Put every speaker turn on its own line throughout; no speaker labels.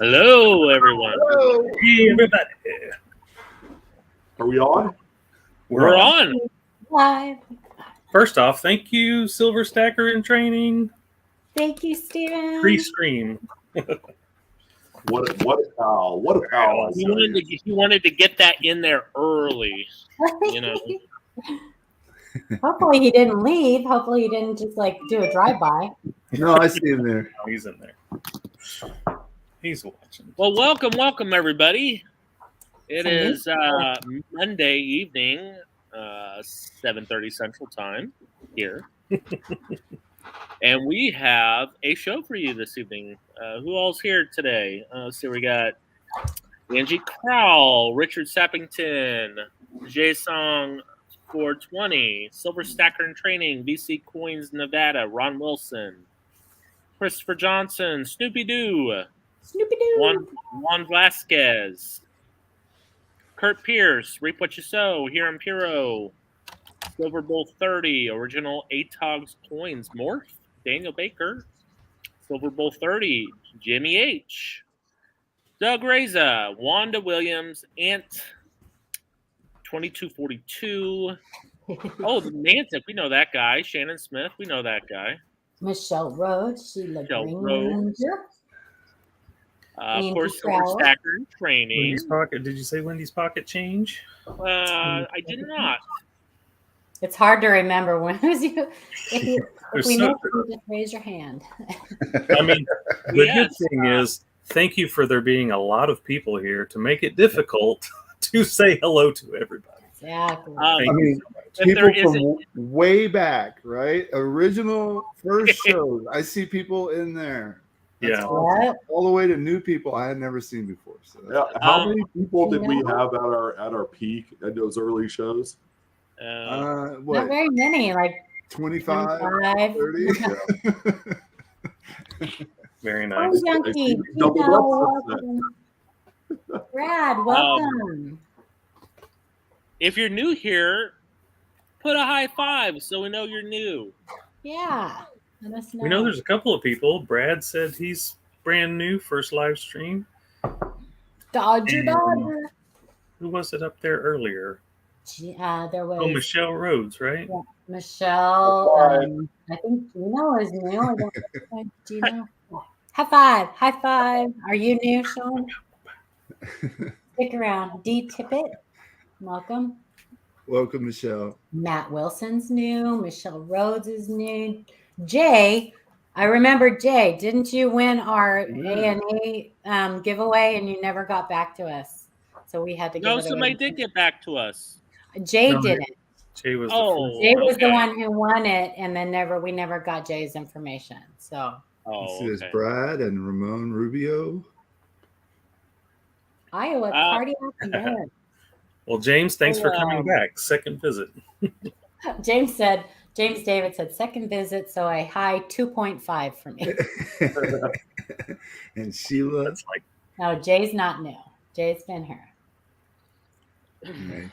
Hello, everyone.
Hello.
Hey, everybody.
Are we on?
We're on.
Live.
First off, thank you, Silver Stacker in Training.
Thank you, Steven.
Pre-stream.
What a pal. What a pal.
He wanted to get that in there early. You know.
Hopefully he didn't leave. Hopefully he didn't just do a drive-by.
No, I see him there.
Oh, he's in there. He's watching.
Well, welcome, everybody. It is Monday evening, 7:30 Central Time here. And we have a show for you this evening. Who all's here today? Let's see, we got Angie Crowell, Richard Sappington, Jason 420, Silver Stacker in Training, BC Coins Nevada, Ron Wilson, Christopher Johnson, Snoopy Doo, Juan Vasquez, Kurt Pierce, Reap What You Sow, Hiram Piro, Silver Bowl 30, Original ATOGS Coins, Morph, Daniel Baker, Silver Bowl 30, Jimmy H, Doug Reza, Wanda Williams, Ant 2242. Oh, the Mantic, we know that guy. Shannon Smith, we know that guy.
Michelle Rhodes, Sheila Green.
Of course, Silver Stacker in Training.
Wendy's Pocket. Did you say Wendy's Pocket change?
I did not.
It's hard to remember when it was you. If we know, just raise your hand.
I mean, the good thing is, thank you for there being a lot of people here to make it difficult to say hello to everybody.
Exactly.
I mean, people from way back, right? Original first shows. I see people in there. That's awesome. All the way to new people I had never seen before. So
how many people did we have at our peak at those early shows?
Not very many, like
25, 30. Yeah.
Very nice.
Oh, Yankee, Brad, welcome.
If you're new here, put a high five so we know you're new.
Yeah. Let us know.
We know there's a couple of people. Brad said he's brand new, first live stream.
Dodger.
Who was it up there earlier?
There was.
Oh, Michelle Rhodes, right?
Yeah, Michelle. I think Gino is new. I don't know. Gino. High five. Are you new, Sean? Stick around. D Tippett, welcome.
Welcome, Michelle.
Matt Wilson's new. Michelle Rhodes is new. Jay, I remember Jay. Didn't you win our A&A giveaway and you never got back to us? So we had to.
No, somebody did get back to us.
Jay didn't.
Jay was.
Jay was the one who won it, and then we never got Jay's information. So.
This is Brad and Ramon Rubio.
Iowa Cardiac Nerd.
Well, James, thanks for coming back. Second visit.
James David said second visit, so a high 2.5 for me.
And Sheila.
That's like.
No, Jay's not new. Jay's been here.
Nice.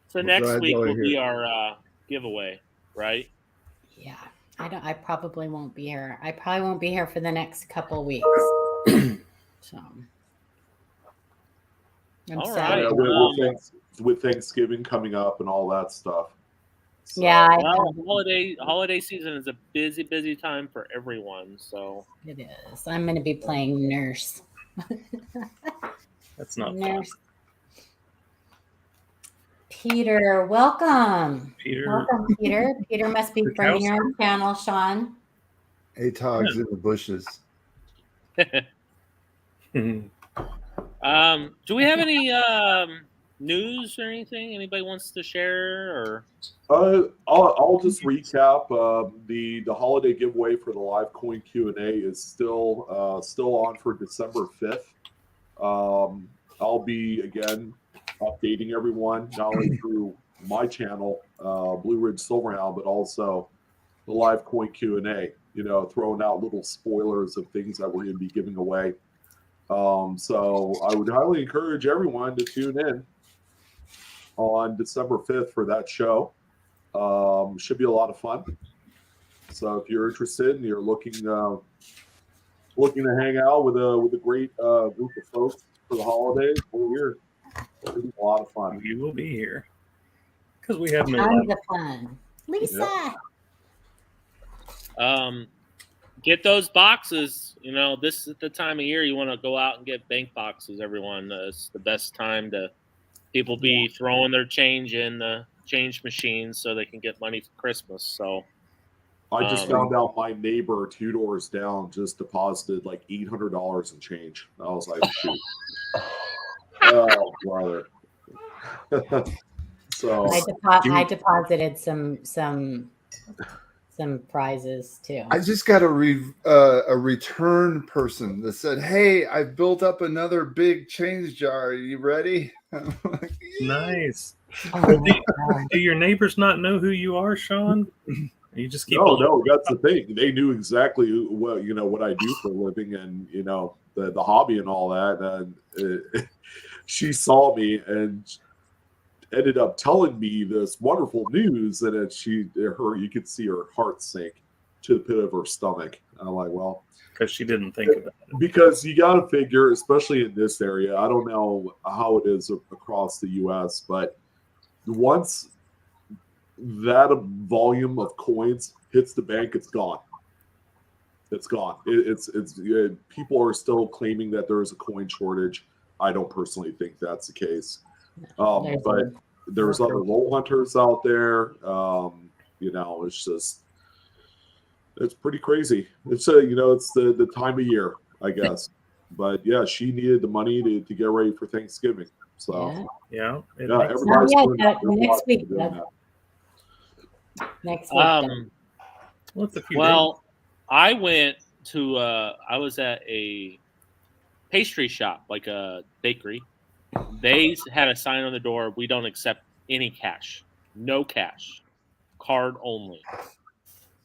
So next week will be our giveaway, right?
Yeah. I probably won't be here. I probably won't be here for the next couple weeks. So I'm sad.
Yeah, with Thanksgiving coming up and all that stuff.
So,
yeah.
Holiday season is a busy time for everyone. So
it is. I'm going to be playing nurse.
That's not
nurse. Fun. Peter, welcome. Welcome, Peter. Peter must be from your own channel, Sean.
ATOGS in the bushes.
Do we have any news or anything anybody wants to share? Or
I'll just recap. The holiday giveaway for the live coin Q&A is still on for December 5th. I'll be again updating everyone not only through my channel, Blue Ridge Silverhound, but also the live coin Q&A. Throwing out little spoilers of things that we're going to be giving away. So I would highly encourage everyone to tune in on December 5th for that show. Should be a lot of fun. So if you're interested and you're looking looking to hang out with a great group of folks for the holidays, we're here. It'll be a lot of fun.
You will be here because we have no
Tons of fun. Lisa.
Get those boxes. You know, this is the time of year you want to go out and get bank boxes, everyone. It's the best time to people be throwing their change in the change machines so they can get money for Christmas. So
I just found out my neighbor 2 doors down just deposited like $800 in change. I was like, shoot. Oh, brother. So
I deposited some prizes too.
I just got a return person that said, "Hey, I built up another big change jar. Are you ready?" I'm like,
Nice.
Oh,
Do your neighbors not know who you are, Sean? You just keep.
No, that's the thing. They knew exactly what I do for a living, and the hobby and all that. And she saw me and ended up telling me this wonderful news, and then you could see her heart sink to the pit of her stomach. And I'm like, well,
because she didn't think about it.
Because you got to figure, especially in this area, I don't know how it is across the U.S., but once that volume of coins hits the bank, it's gone. It's gone. It's people are still claiming that there is a coin shortage. I don't personally think that's the case. But there's other roll hunters out there. It's pretty crazy. It's it's the time of year, I guess. But yeah, she needed the money to get ready for Thanksgiving. So everybody's
next week. Next week.
Well, I went to I was at a pastry shop, like a bakery. They had a sign on the door: "We don't accept any cash. No cash. Card only."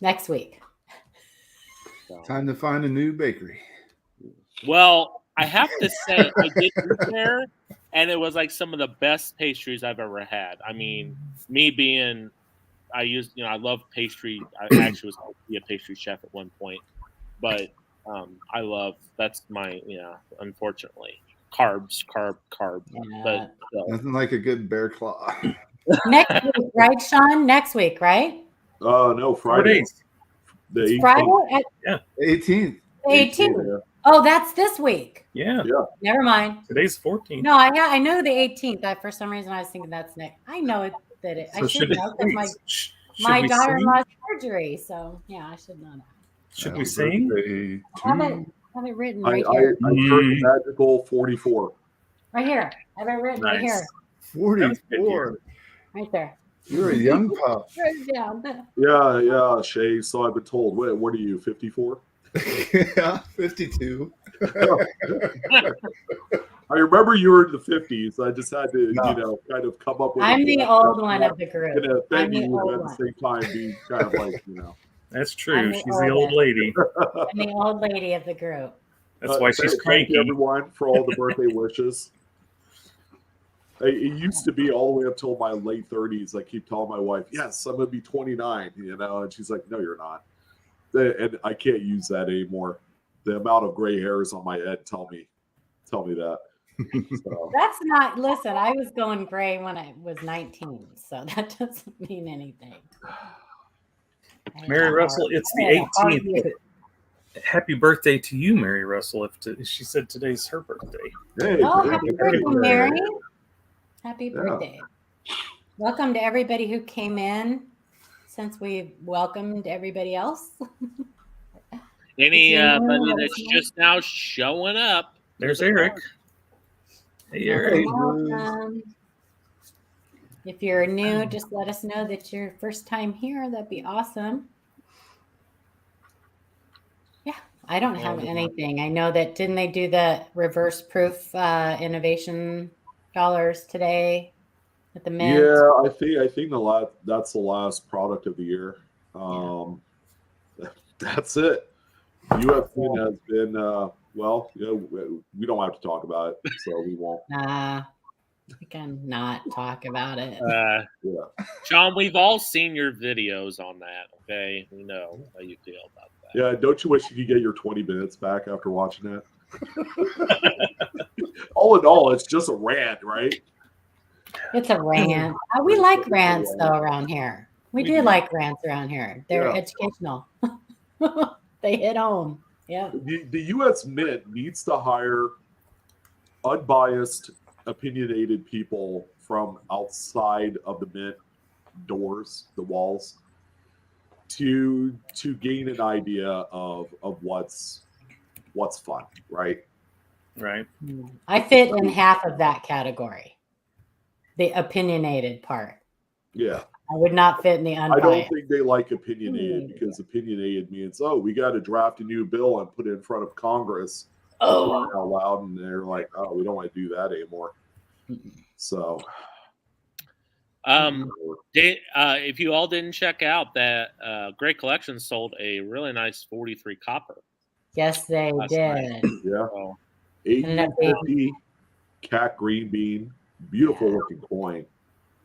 Next week.
So.
Time to find a new bakery.
Well, I have to say, I did eat there, and it was like some of the best pastries I've ever had. I mean, me being, I love pastry. I actually was going to be a pastry chef at one point, but that's my, unfortunately, carbs.
Yeah.
But
nothing like a good bear claw.
Next week, right, Sean? Next week, right?
No, Friday.
It's Friday?
18th.
18th. Yeah. Oh, that's this week.
Yeah.
Never mind.
Today's 14th.
No, I know the 18th. For some reason, I was thinking that's next. I know it. I should know because my daughter lost surgery. So yeah, I should know that.
Should we sing?
I have it written right
here. I turned magical 44.
Right here. I have it written right here.
44.
Right there.
You're a young pup.
Yeah, Shay. So I've been told. What are you, 54?
Yeah, 52.
I remember you were in the 50s. I just had to, kind of come up with.
I'm the old one of the group.
I'm the old one. At the same time, be kind of like,
That's true. She's the old lady.
I'm the old lady of the group.
That's why she's cranky.
Thank you, everyone, for all the birthday wishes. It used to be all the way up till my late 30s. I keep telling my wife, yes, I'm going to be 29, and she's like, no, you're not. And I can't use that anymore. The amount of gray hairs on my head tell me that. So.
That's not, listen, I was going gray when I was 19, so that doesn't mean anything.
Mary Russell, it's the 18th. Happy birthday to you, Mary Russell. She said today's her birthday.
Hey,
happy birthday, Mary. Happy birthday. Welcome to everybody who came in since we welcomed everybody else.
Anybody that's just now showing up.
There's Eric. Hey, Eric.
Welcome. If you're new, just let us know that you're first time here. That'd be awesome. Yeah, I don't have anything. I know that, didn't they do the reverse proof innovation dollars today at the Mint?
Yeah, I think that's the last product of the year. That's it. UFC has been we don't have to talk about it, so we won't.
We can not talk about it.
John, we've all seen your videos on that. Okay, we know how you feel about that.
Yeah, don't you wish you could get your 20 minutes back after watching that? All in all, it's just a rant, right?
It's a rant. We like rants though around here. We do like rants around here. They're educational. They hit home. Yeah.
The U.S. Mint needs to hire unbiased, opinionated people from outside of the Mint doors, the walls, to gain an idea of what's fun, right?
Right.
I fit in half of that category. The opinionated part.
Yeah.
I would not fit in the unbiased.
I don't think they like opinionated because opinionated means, oh, we got to draft a new bill and put it in front of Congress out loud, and they're like, oh, we don't want to do that anymore. So,
if you all didn't check out that, GreatCollections sold a really nice 43 copper.
Yes, they did.
Yeah. 850 cat green bean, beautiful looking coin.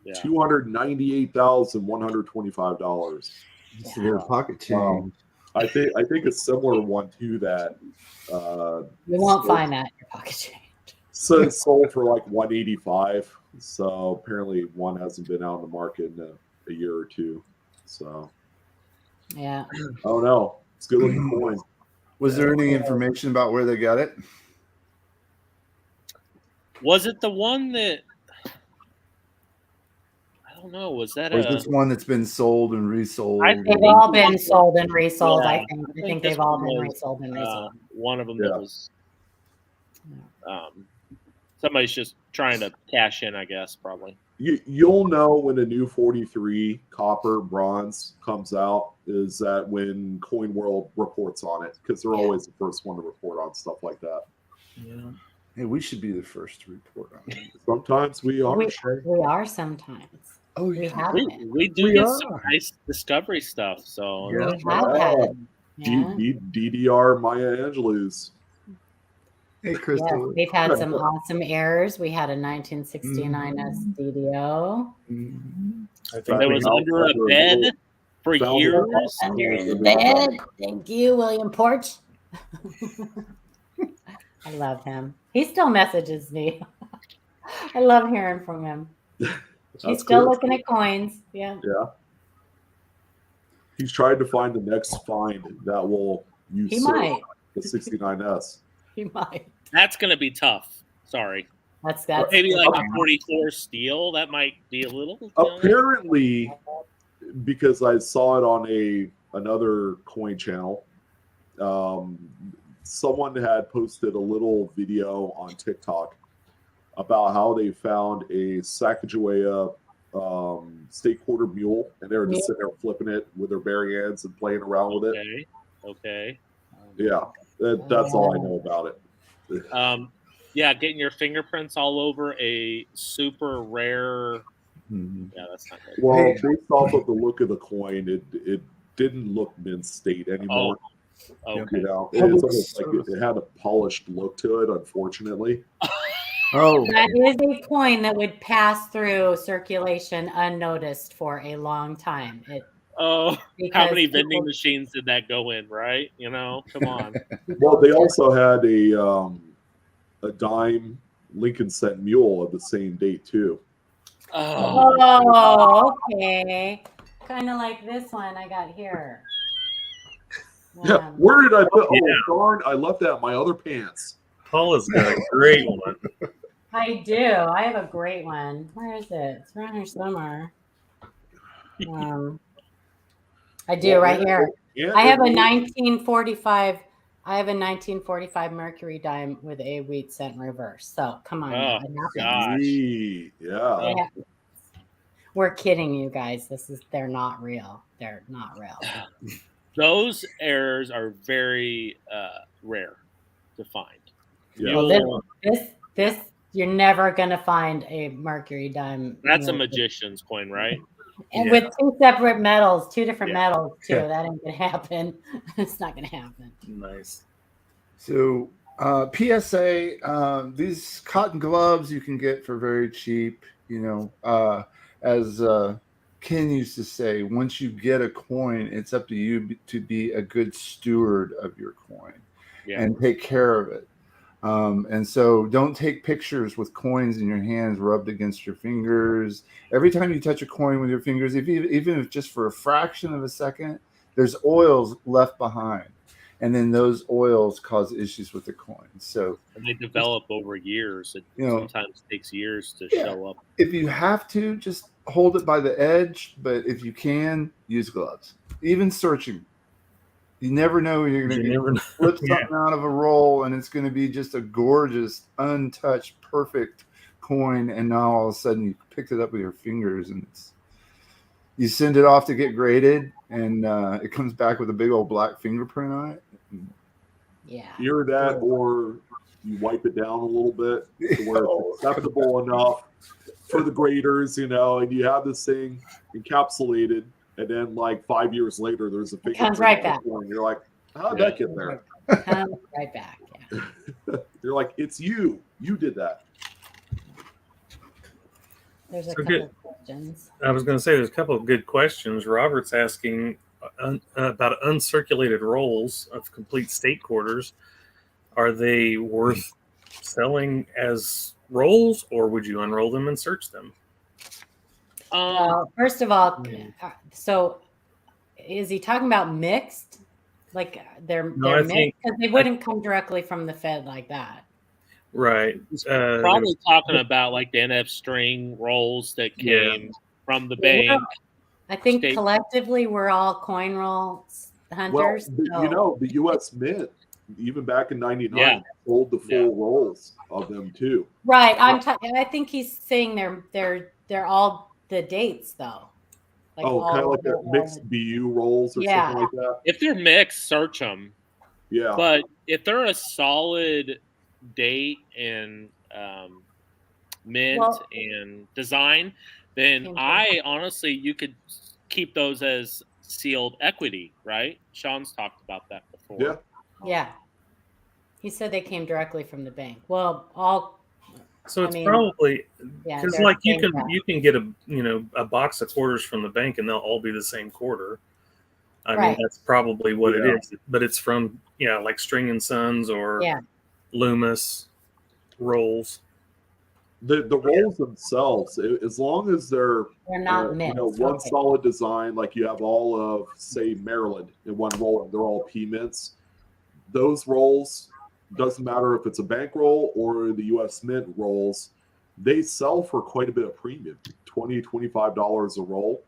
Yeah. $298,125.
It's a little pocket change.
I think a similar one to that.
You won't find that in your pocket change.
So it sold for like $185. So apparently one hasn't been out in the market in a year or two. So
yeah.
Oh no, it's good looking coin.
Was there any information about where they got it?
Was it the one that? I don't know. Was that
this one that's been sold and resold?
They've all been sold and resold. Yeah, I think they've all been resold and resold.
One of them that was. Somebody's just trying to cash in, I guess, probably.
You'll know when a new 43 copper bronze comes out is that when Coin World reports on it, because they're always the first one to report on stuff like that.
Yeah. Hey, we should be the first to report on it.
Sometimes we are.
We are sometimes.
Oh,
we do get some nice discovery stuff. So
we have had
DDR Maya Angelou's.
Hey, Crystal.
Yes, we've had some awesome errors. We had a 1969 SDDO.
I think it was under a bed for years.
Under the bed. Thank you, William Porch. I love him. He still messages me. I love hearing from him. He's still looking at coins. Yeah.
Yeah. He's trying to find the next find that will use the 69S.
He might.
That's going to be tough. Sorry.
That's
maybe like a 44 steel. That might be a little.
Apparently, because I saw it on another coin channel, someone had posted a little video on TikTok about how they found a Sacagawea state quarter mule, and they were just sitting there flipping it with their bare hands and playing around with it.
Okay.
Yeah, that's all I know about it.
Yeah, getting your fingerprints all over a super rare. Yeah, that's not good.
Well, based off of the look of the coin, it didn't look mint state anymore.
Okay.
You know, it's almost like it had a polished look to it, unfortunately.
That is a coin that would pass through circulation unnoticed for a long time.
How many vending machines did that go in, right? You know, come on.
Well, they also had a dime Lincoln cent mule of the same date too.
Oh, okay. Kind of like this one I got here.
Yeah, where did I put? Oh darn! I left that in my other pants.
Paula's got a great one.
I do. I have a great one. Where is it? It's around here somewhere. I do right here. Yeah, I have a 1945. I have a 1945 Mercury dime with a wheat cent reverse. So come on.
Oh, gosh.
Yeah.
We're kidding you guys. They're not real. They're not real.
Those errors are very rare to find.
Yeah.
Well, this you're never gonna find a Mercury dime.
That's a magician's coin, right?
And with two separate metals, two different metals too. That ain't gonna happen. It's not gonna happen.
Nice.
So PSA, these cotton gloves you can get for very cheap. You know, as Ken used to say, once you get a coin, it's up to you to be a good steward of your coin and take care of it. And so don't take pictures with coins in your hands rubbed against your fingers. Every time you touch a coin with your fingers, even if just for a fraction of a second, there's oils left behind. And then those oils cause issues with the coins. So
they develop over years. It sometimes takes years to show up.
If you have to, just hold it by the edge. But if you can, use gloves. Even searching. You never know you're going to flip something out of a roll and it's going to be just a gorgeous, untouched, perfect coin. And now all of a sudden you picked it up with your fingers and you send it off to get graded and it comes back with a big old black fingerprint on it.
Yeah.
Either that or you wipe it down a little bit to where it's acceptable enough for the graders, and you have this thing encapsulated. And then, like 5 years later, there's a big
comes right back.
And you're like, how did that get there?
Comes right back. Yeah.
You're like, it's you. You did that.
There's a couple of questions.
I was going to say there's a couple of good questions. Robert's asking about uncirculated rolls of complete state quarters. Are they worth selling as rolls, or would you unroll them and search them?
First of all, so is he talking about mixed? Like they're mixed? Because they wouldn't come directly from the Fed like that.
Right.
Probably talking about like the NF string rolls that came from the bank.
I think collectively we're all coin roll hunters.
Well, the U.S. Mint, even back in '99, sold the full rolls of them too.
Right. I think he's saying they're all the dates though.
Like kind of like the mixed BU rolls or something like that.
If they're mixed, search them.
Yeah.
But if they're a solid date and mint and design, then honestly, you could keep those as sealed equity, right? Sean's talked about that before.
Yeah.
Yeah. He said they came directly from the bank. Well,
probably because like you can get a box of quarters from the bank and they'll all be the same quarter. I mean that's probably what it is, but it's from like String and Sons or Loomis rolls.
The rolls themselves, as long as they're
not mixed,
one solid design, like you have all of say Maryland in one roll, and they're all P mints. Those rolls, doesn't matter if it's a bank roll or the U.S. Mint rolls, they sell for quite a bit of premium, $20, $25 a roll.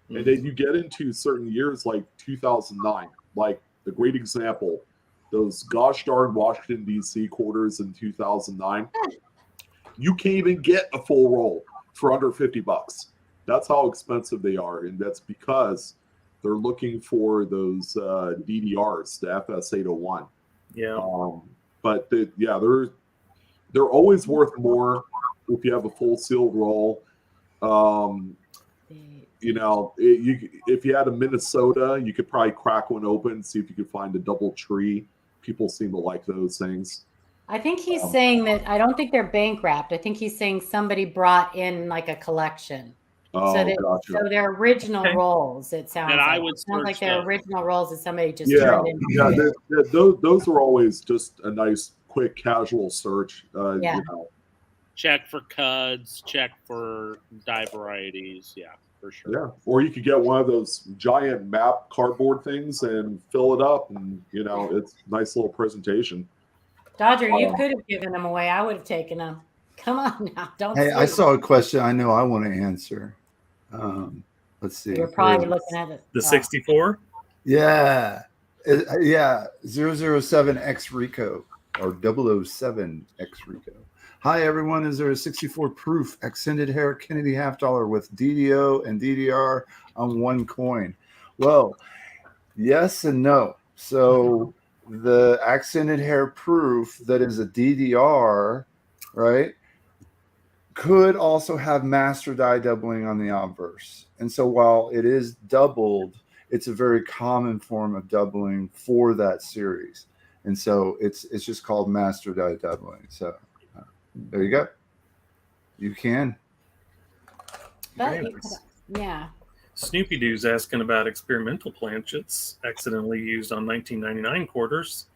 Mm-hmm. And then you get into certain years like 2009, like the great example, those gosh darn Washington, D.C. quarters in 2009. You can't even get a full roll for under $50. That's how expensive they are. And that's because they're looking for those DDRs, the FS801.
Yeah.
But they're always worth more if you have a full sealed roll. If you had a Minnesota, you could probably crack one open, see if you could find a double tree. People seem to like those things.
I think he's saying that I don't think they're bank wrapped. I think he's saying somebody brought in like a collection.
Gotcha.
So they're original rolls. It sounds like their original rolls that somebody just turned into.
Yeah, those are always just a nice, quick, casual search.
Check for cuds, check for dye varieties. Yeah, for sure.
Yeah, or you could get one of those giant map cardboard things and fill it up, and it's a nice little presentation.
Dodger, you could have given them away. I would have taken them. Come on now, don't.
Hey, I saw a question I know I want to answer. Let's see.
We're probably looking at it.
The 64?
Yeah. 007X Rico or 007X Rico. Hi, everyone. Is there a 64 proof extended hair Kennedy half dollar with DDO and DDR on one coin? Well, yes and no. So the accented hair proof that is a DDR, right, could also have master die doubling on the obverse. And so while it is doubled, it's a very common form of doubling for that series. And so it's just called master die doubling. So there you go. You can.
Yeah.
Snoopy Doo's asking about experimental planchets accidentally used on 1999 quarters.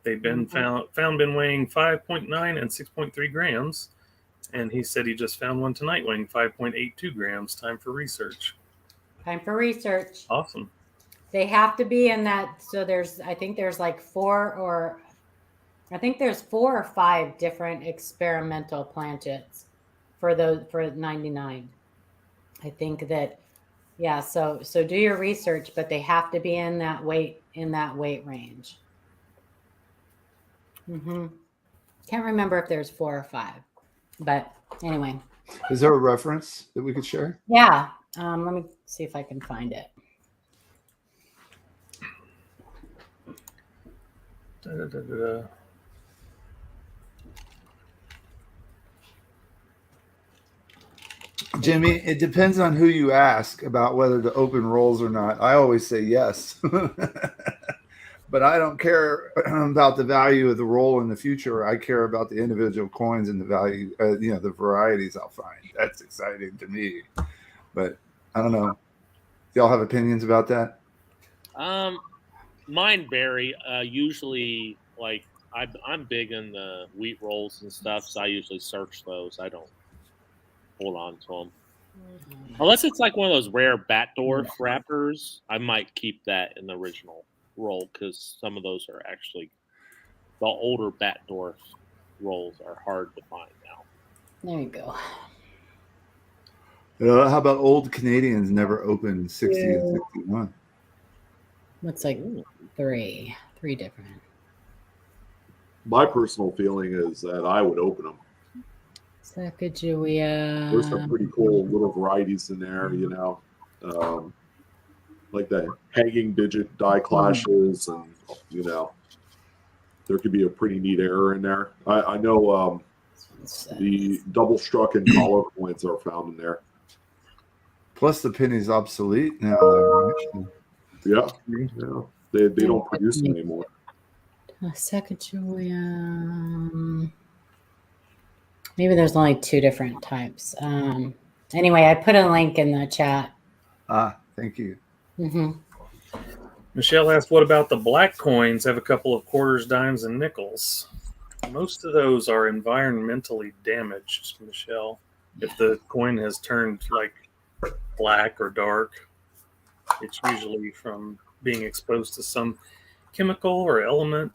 They've been found been weighing 5.9 and 6.3 grams, and he said he just found one tonight weighing 5.82 grams. Time for research.
Time for research.
Awesome.
They have to be in that. So I think there's like 4 or 5 different experimental planchets for 99. I think that, yeah. So do your research, but they have to be in that weight range. Can't remember if there's 4 or 5, but anyway.
Is there a reference that we could share?
Yeah. Let me see if I can find it.
Jimmy, it depends on who you ask about whether to open rolls or not. I always say yes. But I don't care about the value of the roll in the future. I care about the individual coins and the value, the varieties I'll find. That's exciting to me. But I don't know. Y'all have opinions about that?
Mine vary. Usually, like I'm big in the wheat rolls and stuff, so I usually search those. I don't hold on to them unless it's like one of those rare Batdorf wrappers. I might keep that in the original roll because some of those are actually the older Batdorf rolls are hard to find now.
There you go.
How about old Canadians never opened 60 and 61?
Looks like 3 different.
My personal feeling is that I would open them.
Sacagawea.
There's some pretty cool little varieties in there, like the hanging digit die clashes, and there could be a pretty neat error in there. I know the double struck and collar coins are found in there.
Plus the penny's obsolete now.
Yeah. They don't produce them anymore.
Sacagawea. Maybe there's only 2 different types. Anyway, I put a link in the chat.
Thank you.
Michelle asked, what about the black coins? Have a couple of quarters, dimes, and nickels. Most of those are environmentally damaged, Michelle. If the coin has turned like black or dark, it's usually from being exposed to some chemical or element.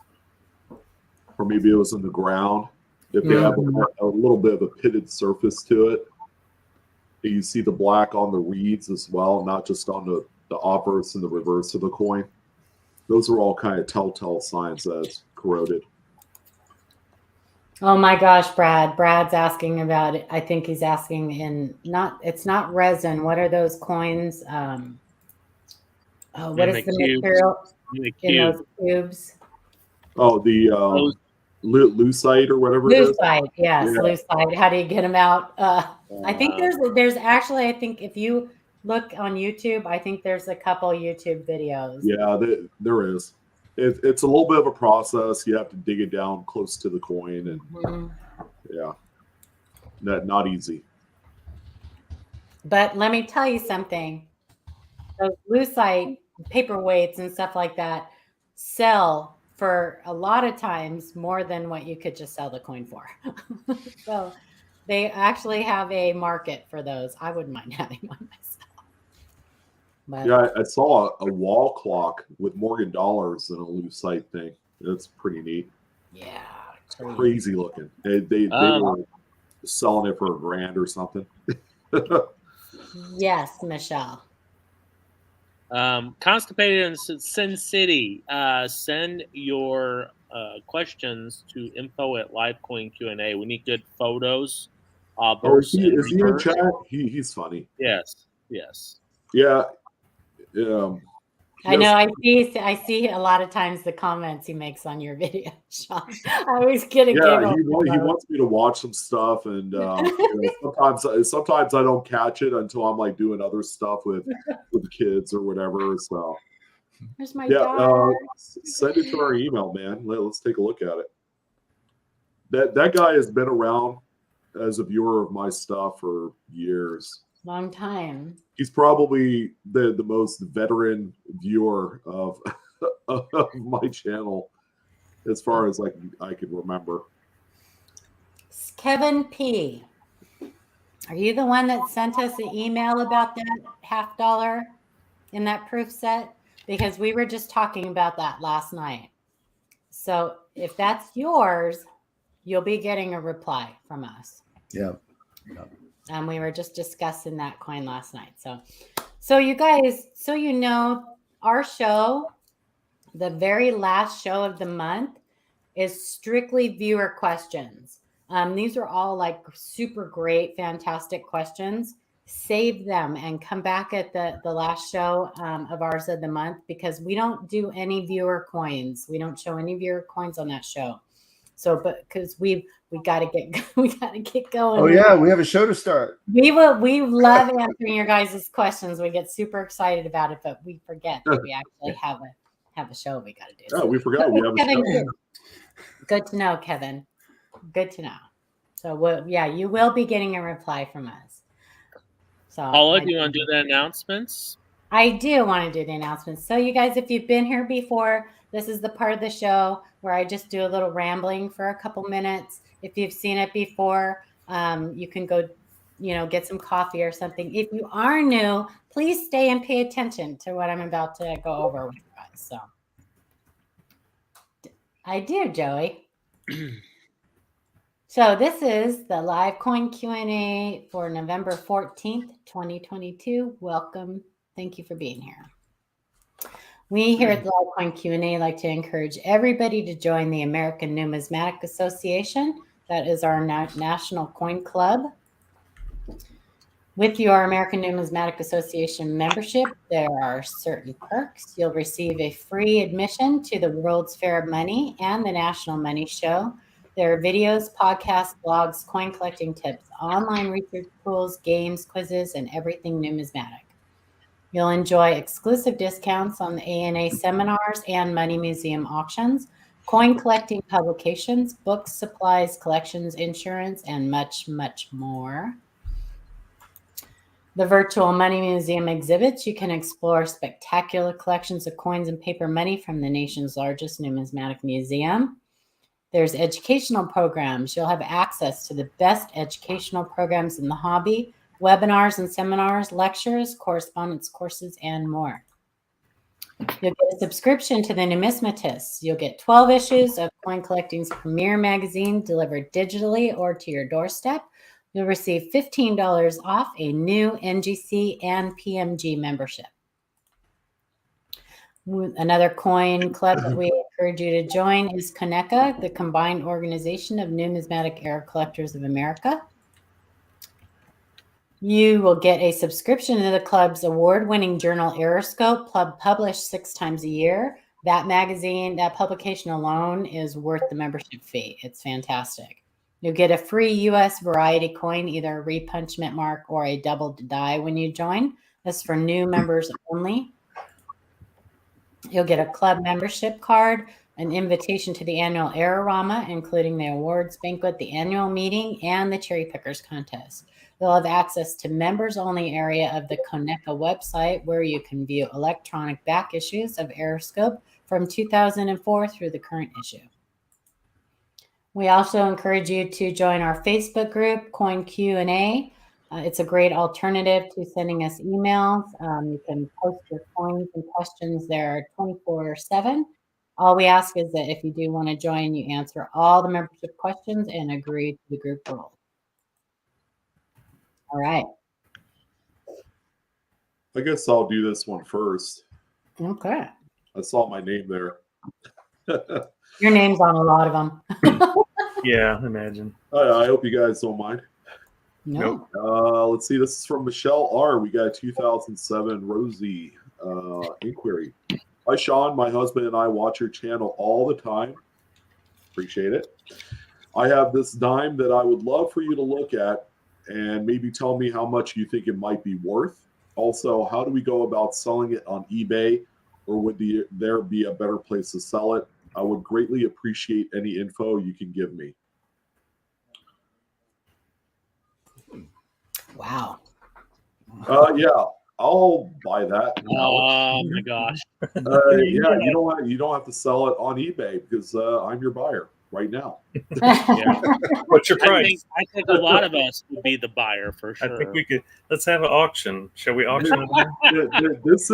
Or maybe it was in the ground. If they have a little bit of a pitted surface to it, you see the black on the reeds as well, not just on the obverse and the reverse of the coin. Those are all kind of telltale signs that it's corroded.
Oh my gosh, Brad. Brad's asking about it. I think he's asking it's not resin. What are those coins? What is the material in those cubes?
Oh, the lucite or whatever it is.
Lucite, yes, yeah. Lucite. How do you get them out? I think there's actually, I think if you look on YouTube, I think there's a couple YouTube videos.
Yeah, there is. It's a little bit of a process. You have to dig it down close to the coin, and not easy.
But let me tell you something. Those lucite paperweights and stuff like that sell for a lot of times more than what you could just sell the coin for. So they actually have a market for those. I wouldn't mind having one myself. But,
yeah, I saw a wall clock with Morgan dollars and a lucite thing. That's pretty neat.
Yeah.
It's crazy looking. They were selling it for $1,000 or something.
Yes, Michelle.
Constipated in Sin City. Send your questions to info@livecoin Q&A. We need good photos.
Is he in chat? He's funny.
Yes.
Yeah.
I know. I see a lot of times the comments he makes on your video, Sean. I always get a giggle.
He wants me to watch some stuff, and sometimes I don't catch it until I'm like doing other stuff with the kids or whatever. So
there's my dog.
Send it to our email, man. Let's take a look at it. That guy has been around as a viewer of my stuff for years.
Long time.
He's probably the most veteran viewer of my channel, as far as I can remember.
Kevin P. Are you the one that sent us an email about that $50 in that proof set? Because we were just talking about that last night. So if that's yours, you'll be getting a reply from us.
Yeah.
And we were just discussing that coin last night. So you guys, so you know, our show, the very last show of the month, is strictly viewer questions. These are all like super great, fantastic questions. Save them and come back at the last show of ours of the month, because we don't do any viewer coins. We don't show any viewer coins on that show. So, but because we got to get going.
Oh yeah, we have a show to start.
We love answering your guys' questions. We get super excited about it, but we forget that we actually have a show we got to do.
Oh, we forgot we have a show.
Good to know, Kevin. Good to know. So, you will be getting a reply from us. So,
Paula, do you want to do the announcements?
I do want to do the announcements. So, you guys, if you've been here before, this is the part of the show where I just do a little rambling for a couple minutes. If you've seen it before, you can go, get some coffee or something. If you are new, please stay and pay attention to what I'm about to go over with you guys. So, I do, Joey. So this is the live coin Q&A for November 14th, 2022. Welcome. Thank you for being here. We here at the Live Coin Q&A like to encourage everybody to join the American Numismatic Association. That is our national coin club. With your American Numismatic Association membership, there are certain perks. You'll receive a free admission to the World's Fair of Money and the National Money Show. There are videos, podcasts, blogs, coin collecting tips, online research tools, games, quizzes, and everything numismatic. You'll enjoy exclusive discounts on the ANA seminars and Money Museum auctions, coin collecting publications, books, supplies, collections, insurance, and much, much more. The virtual Money Museum exhibits, you can explore spectacular collections of coins and paper money from the nation's largest numismatic museum. There's educational programs. You'll have access to the best educational programs in the hobby, webinars and seminars, lectures, correspondence courses, and more. You'll get a subscription to the Numismatists. You'll get 12 issues of Coin Collecting's premier magazine delivered digitally or to your doorstep. You'll receive $15 off a new NGC and PMG membership. Another coin club that we encourage you to join is CONECA, the combined organization of Numismatic Era Collectors of America. You will get a subscription to the club's award-winning journal Eroscope, published 6 times a year. That magazine, that publication alone is worth the membership fee. It's fantastic. You'll get a free U.S. variety coin, either a repunchment mark or a double die when you join. That's for new members only. You'll get a club membership card, an invitation to the annual Erorama, including the awards banquet, the annual meeting, and the cherry pickers contest. You'll have access to members-only area of the CONECA website, where you can view electronic back issues of Eroscope from 2004 through the current issue. We also encourage you to join our Facebook group, Coin Q&A. It's a great alternative to sending us emails. You can post your coins and questions there 24/7. All we ask is that if you do want to join, you answer all the membership questions and agree to the group rules. All right.
I guess I'll do this one first.
Okay.
I saw my name there.
Your name's on a lot of them.
Yeah, imagine.
I hope you guys don't mind.
No.
Let's see. This is from Michelle R. We got a 2007 Rosie inquiry. Hi, Sean. My husband and I watch your channel all the time. Appreciate it. I have this dime that I would love for you to look at and maybe tell me how much you think it might be worth. Also, how do we go about selling it on eBay, or would there be a better place to sell it? I would greatly appreciate any info you can give me.
Wow.
Yeah, I'll buy that.
Oh my gosh!
Yeah, you don't have to sell it on eBay because I'm your buyer right now.
Yeah.
What's your price?
I think a lot of us would be the buyer for sure.
I think we could. Let's have an auction. Shall we auction it?
This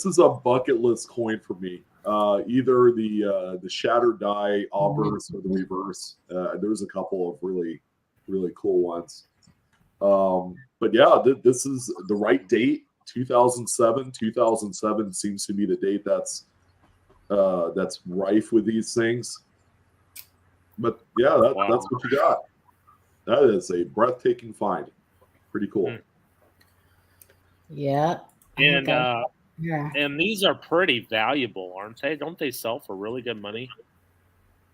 is a bucket list coin for me. Either the shattered die obverse or the reverse. There's a couple of really cool ones. But yeah, this is the right date. 2007. 2007 seems to be the date that's rife with these things. But yeah, that's what you got. That is a breathtaking find. Pretty cool.
Yeah.
And
Yeah.
and these are pretty valuable, aren't they? Don't they sell for really good money?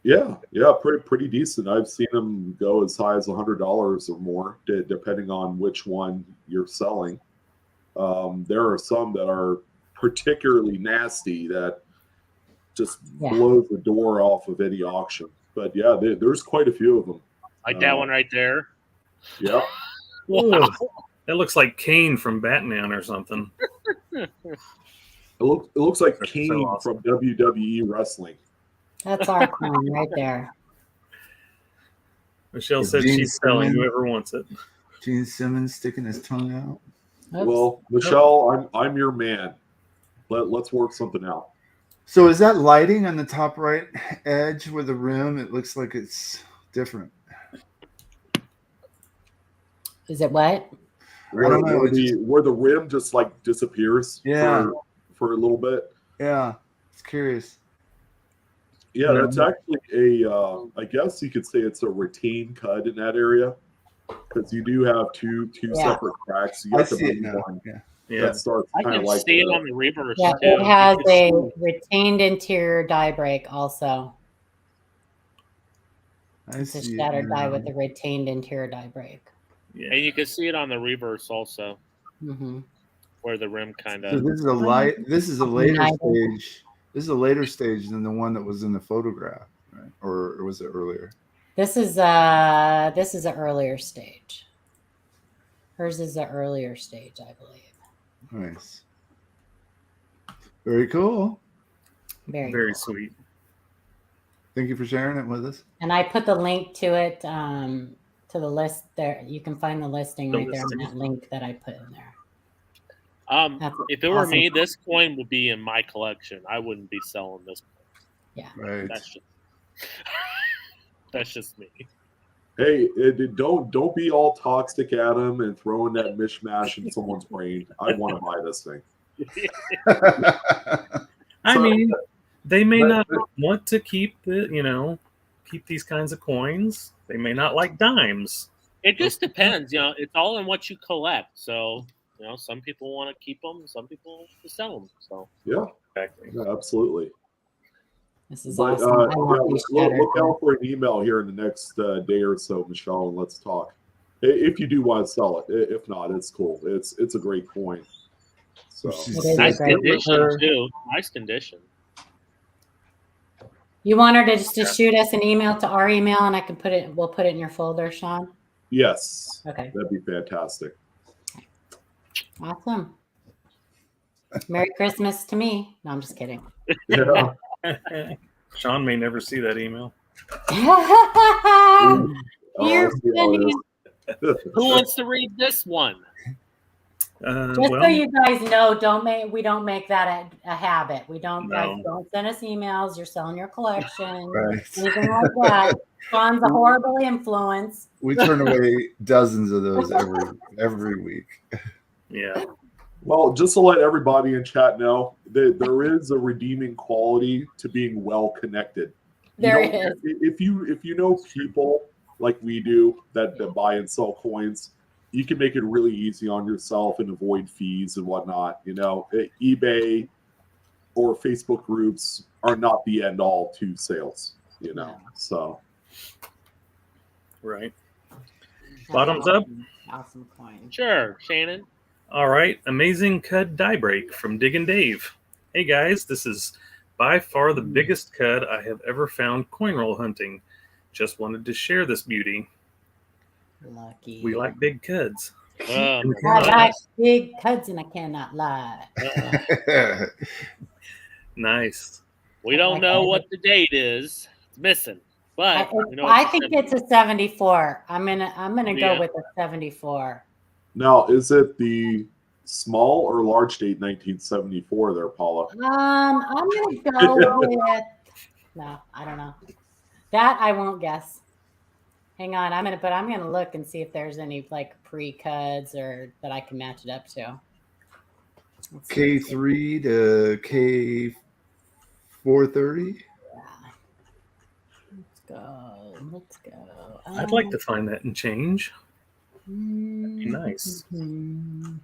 Yeah, pretty decent. I've seen them go as high as $100 or more, depending on which one you're selling. There are some that are particularly nasty that just blows the door off of any auction. But yeah, there's quite a few of them.
Like that one right there.
Yeah.
Wow.
That looks like Kane from Batman or something.
It looks like
That's
Kane
so awesome.
from WWE wrestling.
That's our coin right there.
Michelle
Is
said
Gene
she's selling.
Simmons-
Whoever wants it.
Gene Simmons sticking his tongue out.
Oops.
Well, Michelle, I'm your man. Let's work something out.
So is that lighting on the top right edge with the rim? It looks like it's different.
Is it what?
I don't know.
Where the rim just like disappears for a little bit.
Yeah, it's curious.
Yeah, that's actually I guess you could say it's a retained cut in that area because you do have two separate cracks. You
I
got
see it
the
now.
one
Yeah.
that starts
I
kind
can
of like
see it on the reverse.
Yeah,
too.
it has
You can
a retained interior die break also. It's a shattered die with a retained interior die break.
Yeah.
And you can see it on the reverse also,
Mm-hmm.
where the rim kind
So
of.
this is a later stage. This is a later stage than the one that was in the photograph, right? Or was it earlier?
This is an earlier stage. Hers is an earlier stage, I believe.
Nice. Very cool.
Very
Very
cool.
sweet.
Thank you for sharing it with us.
And I put the link to it to the list there. You can find the listing right there on that link that I put in there.
If it were me, this coin would be in my collection. I wouldn't be selling this.
Yeah.
Right.
That's just me.
Hey, don't be all toxic at him and throwing that mishmash in someone's brain. I want to buy this thing.
I mean, they may not want to keep these kinds of coins. They may not like dimes.
It just depends. It's all in what you collect. So, some people want to keep them. Some people to sell them. So
yeah,
exactly.
Yeah, absolutely.
This is awesome. I love these
look out for an email here in the next day or so, Michelle, and let's talk. If you do want to sell it, if not, it's cool. It's a great coin. So
nice condition too. Nice condition.
You want her to just shoot us an email to our email, and we'll put it in your folder, Sean?
Yes.
Okay.
That'd be fantastic.
Awesome. Merry Christmas to me. No, I'm just kidding.
Yeah.
Sean may never see that email.
You're funny.
Who wants to read this one?
Just so you guys know, we don't make that a habit. We don't don't send us emails. You're selling your collection, anything like that. Sean's a horrible influence.
We turn away dozens of those every week.
Yeah.
Well, just to let everybody in chat know, there is a redeeming quality to being well connected.
There is.
If you know people like we do that buy and sell coins, you can make it really easy on yourself and avoid fees and whatnot. eBay or Facebook groups are not the end all to sales. So
right. Bottoms up.
Awesome coin.
Sure, Shannon.
All right, amazing cud die break from Diggin' Dave. Hey guys, this is by far the biggest cud I have ever found coin roll hunting. Just wanted to share this beauty.
Lucky.
We like big cuds.
Oh, my
I like
goodness.
big cuds and I cannot lie.
Nice.
We don't know what the date is. It's missing, but
I think it's a 74. I'm gonna go with a 74.
Now, is it the small or large date 1974 there, Paula?
I'm gonna go with no, I don't know. That I won't guess. Hang on, I'm gonna look and see if there's any like pre-cuds or that I can match it up to.
K3 to K430.
Let's go.
I'd like to find that and change. That'd be nice.
I'm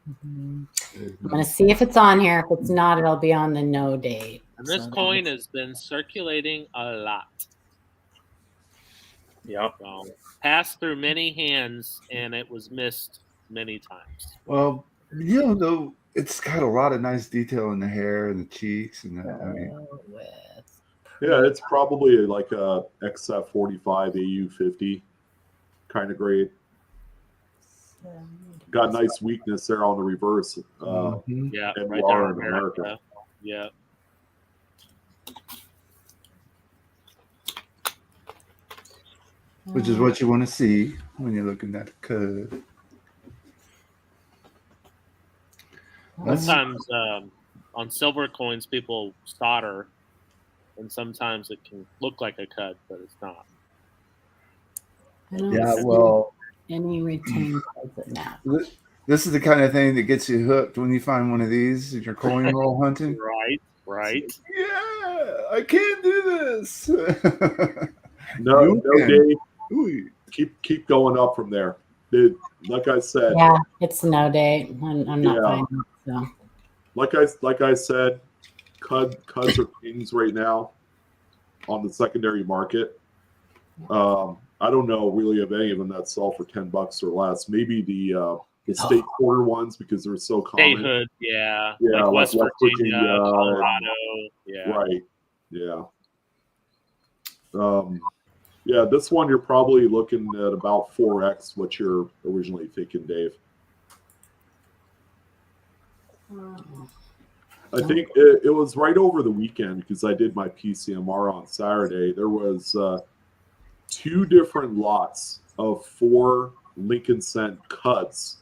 gonna see if it's on here. If it's not, it'll be on the no date.
And this coin has been circulating a lot.
Yep.
So, passed through many hands, and it was missed many times.
Well, though, it's got a lot of nice detail in the hair and the cheeks, and
yeah, it's probably like a XF45 AU50 kind of grade. Got nice weakness there on the reverse.
Yeah,
and
right
we are
there
in
in
America.
Yeah.
which is what you want to see when you're looking at the code.
Sometimes on silver coins, people solder, and sometimes it can look like a cut, but it's not.
Yeah, well,
any retained now.
This is the kind of thing that gets you hooked when you find one of these if you're coin roll hunting.
Right.
Yeah, I can't do this.
No, Dave. Keep going up from there. Dude, like I said.
Yeah, it's no date. I'm not finding it. So.
Like I said, cuds are kings right now on the secondary market. I don't know really of any of them that sell for $10 or less. Maybe the state quarter ones because they're so common.
Statehood, yeah.
Yeah,
like West Virginia, Colorado. Yeah.
Right. Yeah. Yeah, this one you're probably looking at about 4x what you're originally thinking, Dave. I think it was right over the weekend because I did my PCMR on Saturday. There was 2 different lots of 4 Lincoln Cent cuts,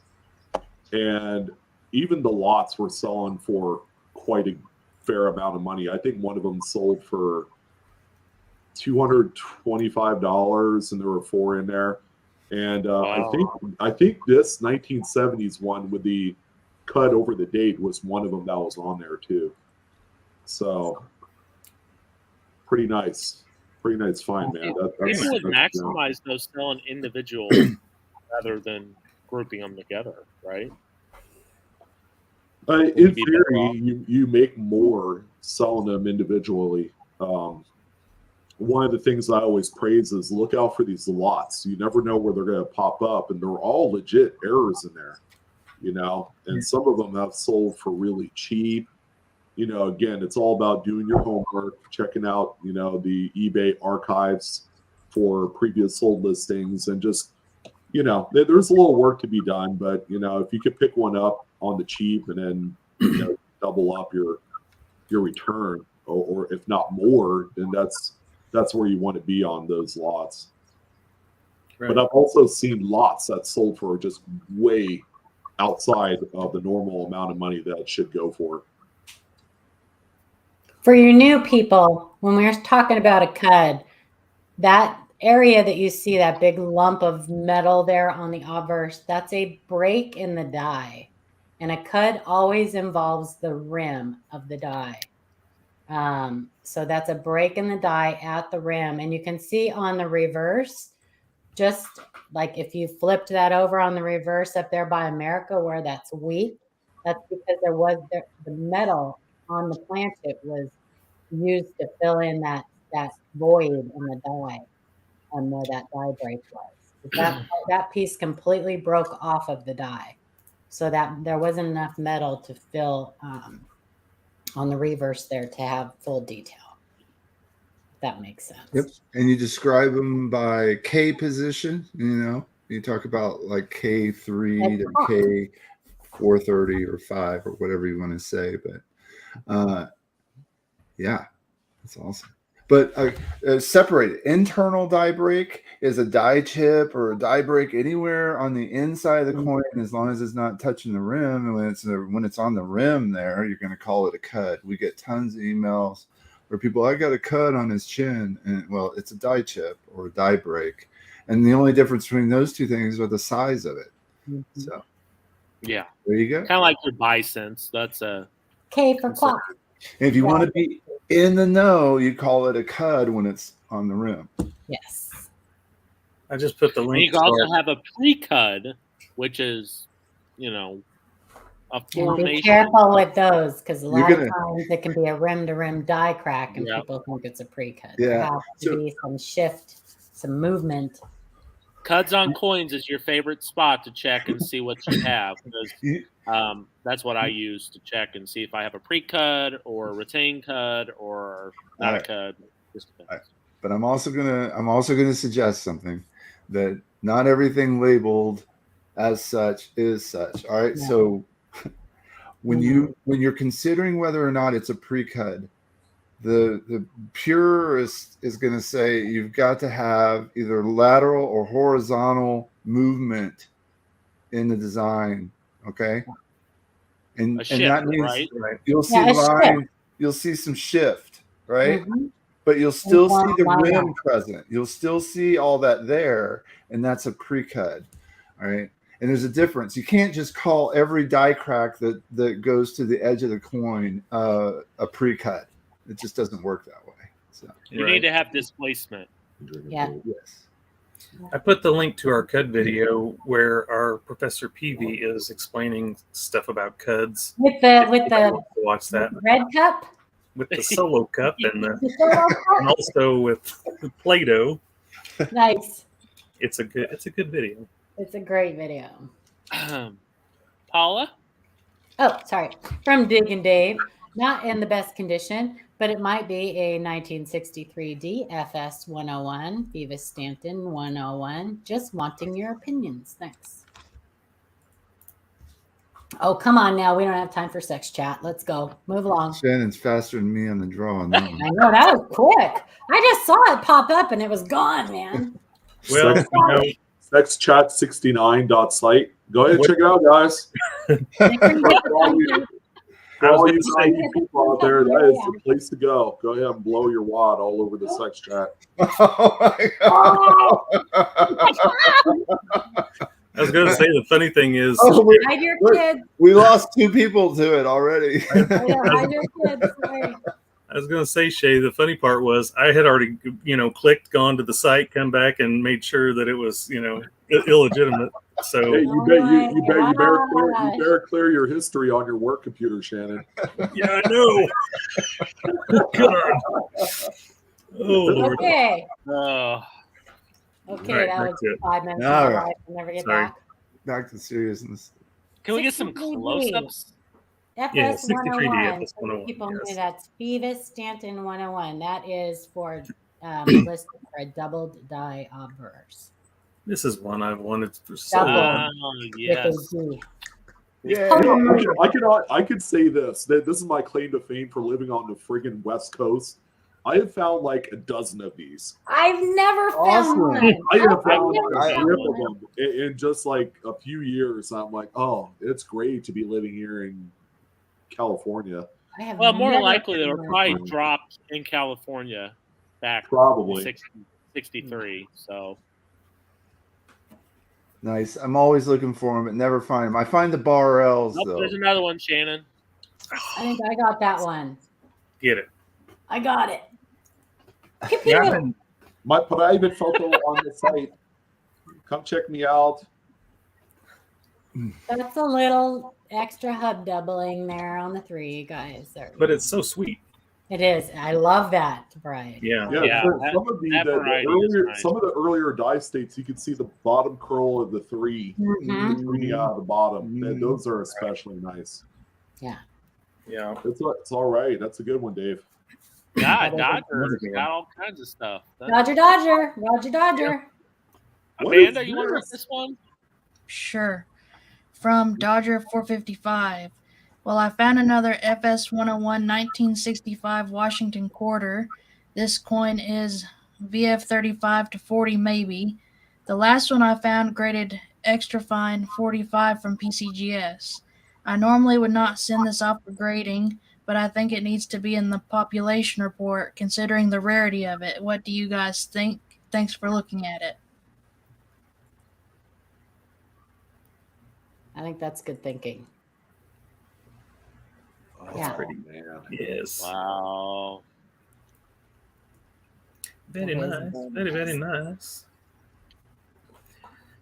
and even the lots were selling for quite a fair amount of money. I think one of them sold for $225, and there were 4 in there. And
Wow.
I think this 1970s one with the cut over the date was one of them that was on there too. So pretty nice find, man.
People would maximize those selling individual rather than grouping them together, right?
In theory, you make more selling them individually. One of the things I always praise is look out for these lots. You never know where they're going to pop up, and they're all legit errors in there, and some of them have sold for really cheap. Again, it's all about doing your homework, checking out, the eBay archives for previous sold listings, and just, there's a little work to be done, but, if you could pick one up on the cheap and then, double up your return, or if not more, then that's where you want to be on those lots. Right. But I've also seen lots that sold for just way outside of the normal amount of money that it should go for.
For your new people, when we're talking about a cud, that area that you see, that big lump of metal there on the obverse, that's a break in the die. And a cud always involves the rim of the die. So that's a break in the die at the rim. And you can see on the reverse, just like if you flipped that over on the reverse up there by America where that's weak, that's because there was the metal on the planchet was used to fill in that void in the die and where that die break was. That piece completely broke off of the die. So that there wasn't enough metal to fill on the reverse there to have full detail. If that makes sense.
Yep. And you describe them by K position, You talk about like K3 to K430 or 5 or whatever you want to say, but yeah, that's awesome. But separate it. Internal die break is a die chip or a die break anywhere on the inside of the coin, as long as it's not touching the rim. And when it's on the rim there, you're going to call it a cud. We get tons of emails where people, I got a cud on his chin, and well, it's a die chip or a die break, and the only difference between those two things are the size of it. So
yeah,
there you go.
Kind of like your bisense. That's a
K for clock.
If you want to be in the know, you call it a cud when it's on the rim.
Yes.
I just put the
and
link.
you can also have a pre-cud, which is, a formation.
Be careful with those, because a lot of times it can be a rim-to-rim die crack, and people think it's a pre-cud.
Yeah.
There has to be some shift, some movement.
Cuds on coins is your favorite spot to check and see what you have, because that's what I use to check and see if I have a pre-cud or a retained cud or not a cud.
But I'm also gonna suggest something, that not everything labeled as such is such. All right. Yeah. So when you're considering whether or not it's a pre-cud, the purist is going to say you've got to have either lateral or horizontal movement in the design. Okay. And
shift,
that means
right?
You'll see line, you'll see some shift, right? Mm-hmm. But you'll still see the rim present. You'll still see all that there, and that's a pre-cud. All right. And there's a difference. You can't just call every die crack that goes to the edge of the coin a pre-cud. It just doesn't work that way. So
you need to have displacement.
Yeah.
Yes.
I put the link to our cud video where our Professor Peavy is explaining stuff about cuds.
With the
watch that
red cup.
With the solo cup and also with Play-Doh.
Nice.
It's a good video.
It's a great video.
Paula?
Oh, sorry. From Dig and Dave. Not in the best condition, but it might be a 1963 DFS 101, Viva Stanton 101. Just wanting your opinions. Thanks. Oh, come on now. We don't have time for sex chat. Let's go. Move along.
Shannon's faster than me on the draw. No.
I know. That was quick. I just saw it pop up and it was gone, man.
Well,
sexchat69.site. Go ahead and check it out, guys. For all you people out there, that is the place to go. Go ahead and blow your wad all over the sex chat.
Oh my God.
I was going to say, the funny thing is,
hide your kids.
We lost 2 people to it already.
Hide your kids. Sorry.
I was going to say, Shay, the funny part was I had already, clicked, gone to the site, come back, and made sure that it was, illegitimate. So
hey, you better clear your history on your work computer, Shannon.
Yeah, I know.
Oh, okay. Okay,
right,
that was 5 minutes.
All right.
I'll never get back.
Back to seriousness.
Can we get some close-ups?
FS 101.
FS 101.
People know that's Viva Stanton 101. That is for listed for a doubled die obverse.
This is one I've wanted for so
long.
Yes.
Yeah, I could say this. This is my claim to fame for living on the friggin' West Coast. I have found like a dozen of these.
I've never found one.
I have found a grip of them in just like a few years. I'm like, oh, it's great to be living here in California.
Well, more likely they were probably dropped in California back
probably
63. So
nice. I'm always looking for them, but never find them. I find the bar L's though.
There's another one, Shannon.
I think I got that one.
Get it.
I got it.
Yeah, my private photo on the site. Come check me out.
That's a little extra hub doubling there on the 3, guys.
But it's so sweet.
It is. I love that variety.
Yeah.
Some of the earlier die states, you can see the bottom curl of the 3 reading out of the bottom. And those are especially nice.
Yeah.
Yeah.
It's all right. That's a good one, Dave.
Yeah, Dodger got all kinds of stuff.
Roger.
Amanda, you want to read this one?
Sure. From Dodger 455. Well, I found another FS 101 1965 Washington quarter. This coin is VF 35 to 40 maybe. The last one I found graded extra fine 45 from PCGS. I normally would not send this off for grading, but I think it needs to be in the population report considering the rarity of it. What do you guys think? Thanks for looking at it.
I think that's good thinking.
Oh,
Yeah.
Pretty,
man.
yes.
Wow.
Very
That is
nice.
very
Very if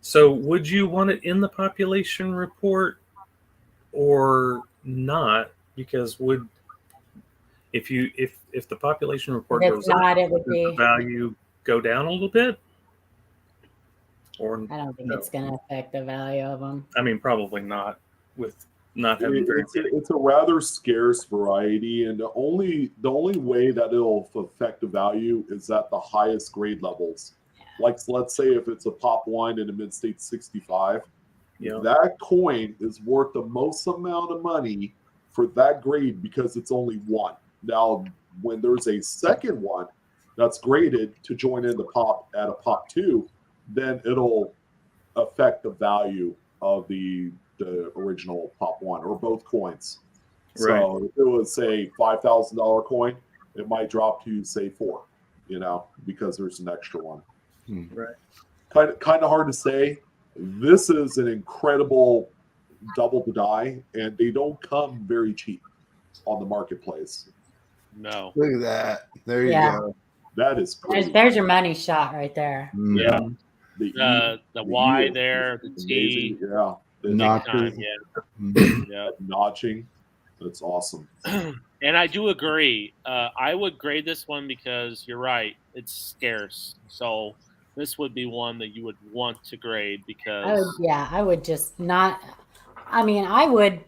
So would you want it in the population report or not? Because if the population report
If
goes
it's not,
up,
it would
does
be.
the value go down a little bit? Or
I don't think
no?
it's going to affect the value of them.
I mean, probably not with not having very many.
It's a rather scarce variety, and the only way that it'll affect the value is at the highest grade levels. Like, let's say if it's a pop wine in a mid-state 65,
Yeah.
that coin is worth the most amount of money for that grade because it's only one. Now, when there's a second one that's graded to join in the pop at a pop 2, then it'll affect the value of the original pop 1 or both coins.
Right.
So if it was, say, $5,000 coin, it might drop to, say, 4, because there's an extra one.
Right.
Kind of hard to say. This is an incredible double to die, and they don't come very cheap on the marketplace.
No.
Look at that. There you
Yeah.
go.
That is crazy.
There's your money shot right there.
Yeah.
The
The
E
Y
is
there, the T.
amazing. Yeah. The
Big
Notches.
time, yeah.
Mhm.
Yeah.
notching. That's awesome.
And I do agree. I would grade this one because you're right. It's scarce. So this would be one that you would want to grade because
I would just not. I mean, I would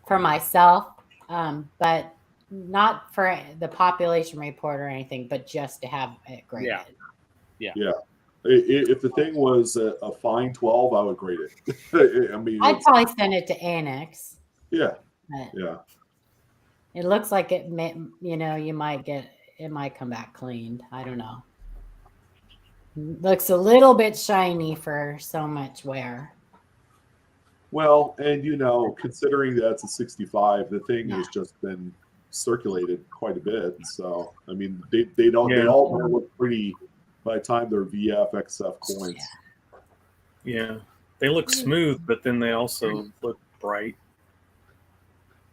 for myself, but not for the population report or anything, but just to have it graded.
Yeah.
If the thing was a fine 12, I would grade it. I mean,
I'd probably send it to Annex.
yeah,
But
yeah.
it looks like it may, it might come back cleaned. I don't know. Looks a little bit shiny for so much wear.
Well, and considering that's a 65, the thing has just been circulated quite a bit. So, I mean, they all look pretty by the time they're VF XF coins.
Yeah. They look smooth, but then they also look bright.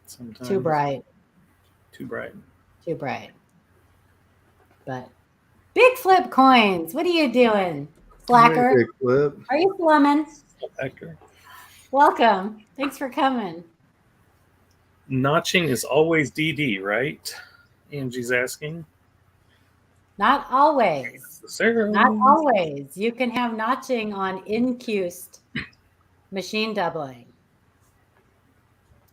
Sometimes.
Too bright.
Too bright.
Too bright. But big flip coins. What are you doing, slacker?
Big flip.
Are you slumming?
Slacker.
Welcome. Thanks for coming.
Notching is always DD, right? Angie's asking.
Not always.
Sarah.
Not always. You can have notching on incused machine doubling.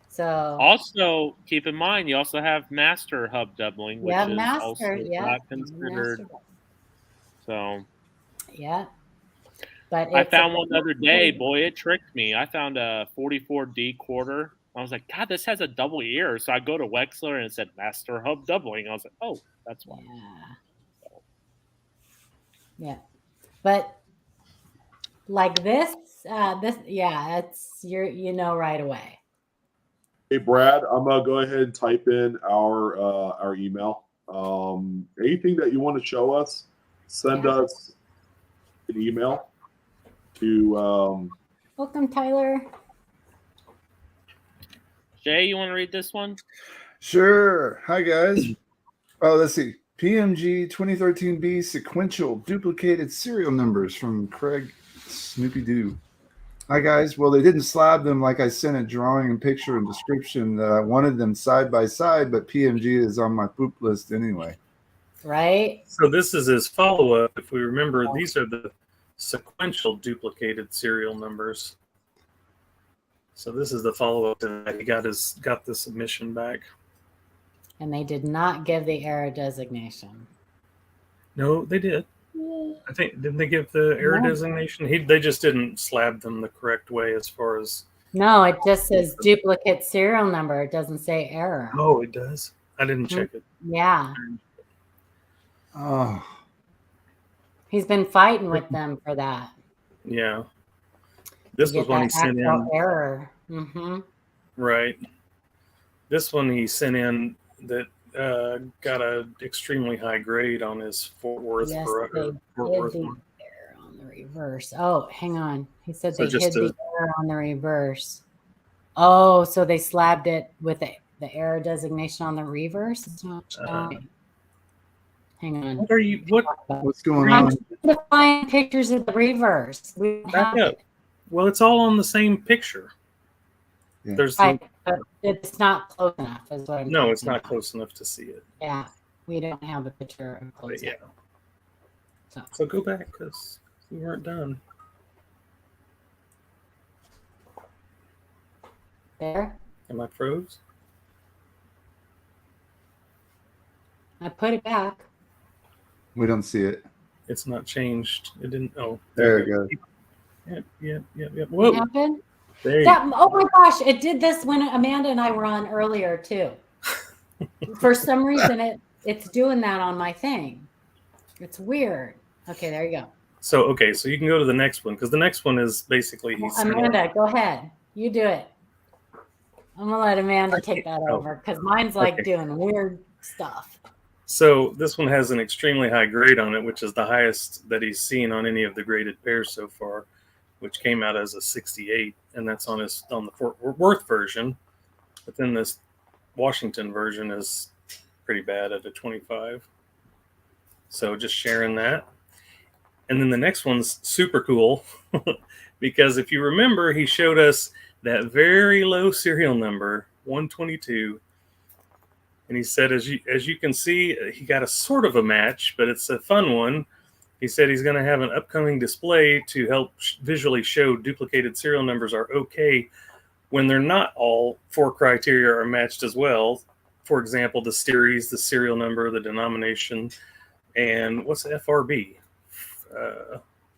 So
also keep in mind you also have master hub doubling, which is also not considered. So
yeah. But
I found one the other day. Boy, it tricked me. I found a 44D quarter. I was like, God, this has a double ear. So I go to Wexler and it said master hub doubling. I was like, oh, that's why.
Yeah. But like this, it's right away.
Hey, Brad, I'm gonna go ahead and type in our email. Anything that you want to show us, send us an email to.
Welcome, Tyler.
Jay, you want to read this one?
Sure. Hi, guys. Oh, let's see. PMG 2013B sequential duplicated serial numbers from Craig Snoopy Doo. Hi, guys. Well, they didn't slab them like I sent a drawing and picture and description that I wanted them side by side, but PMG is on my poop list anyway.
Right.
So this is his follow-up. If we remember, these are the sequential duplicated serial numbers. So this is the follow-up that he got the submission back.
And they did not give the error designation.
No, they did. I think didn't they give the error designation? They just didn't slab them the correct way as far as.
No, it just says duplicate serial number. It doesn't say error.
Oh, it does. I didn't check it.
Yeah.
Oh,
He's been fighting with them for that.
Yeah. This was when he sent in
error. Mm-hmm.
Right. This one he sent in that got a extremely high grade on his Fort Worth.
Yes,
Fort Worth one.
Error on the reverse. Oh, hang on. He said
So
they hid the error on the reverse. Oh, so they slabbed it with the error designation on the reverse? It's not showing. Hang on.
What's going on?
I'm trying to find pictures of the reverse.
Back up. Well, it's all on the same picture.
Yeah.
There's
but it's not close enough. Is what I'm
no, it's not close enough to see it.
Yeah, we don't have a picture of close
Yeah.
enough.
So go back because we weren't done.
There.
Am I froze?
I put it back.
We don't see it.
It's not changed. It didn't. Oh,
There it goes.
Yep.
What
Whoa.
happened?
There you
Oh my gosh, it did this when Amanda and I were on earlier too. For some reason, it's doing that on my thing. It's weird. Okay, there you go.
So you can go to the next one because the next one is basically
Amanda, go ahead. You do it. I'm gonna let Amanda take that over because mine's like doing weird stuff.
So this one has an extremely high grade on it, which is the highest that he's seen on any of the graded pairs so far, which came out as a 68, and that's on the Fort Worth version. But then this Washington version is pretty bad at a 25. So just sharing that. And then the next one's super cool because if you remember, he showed us that very low serial number, 122. And he said, as you can see, he got a sort of a match, but it's a fun one. He said he's going to have an upcoming display to help visually show duplicated serial numbers are okay when they're not all 4 criteria are matched as well. For example, the series, the serial number, the denomination, and what's the FRB?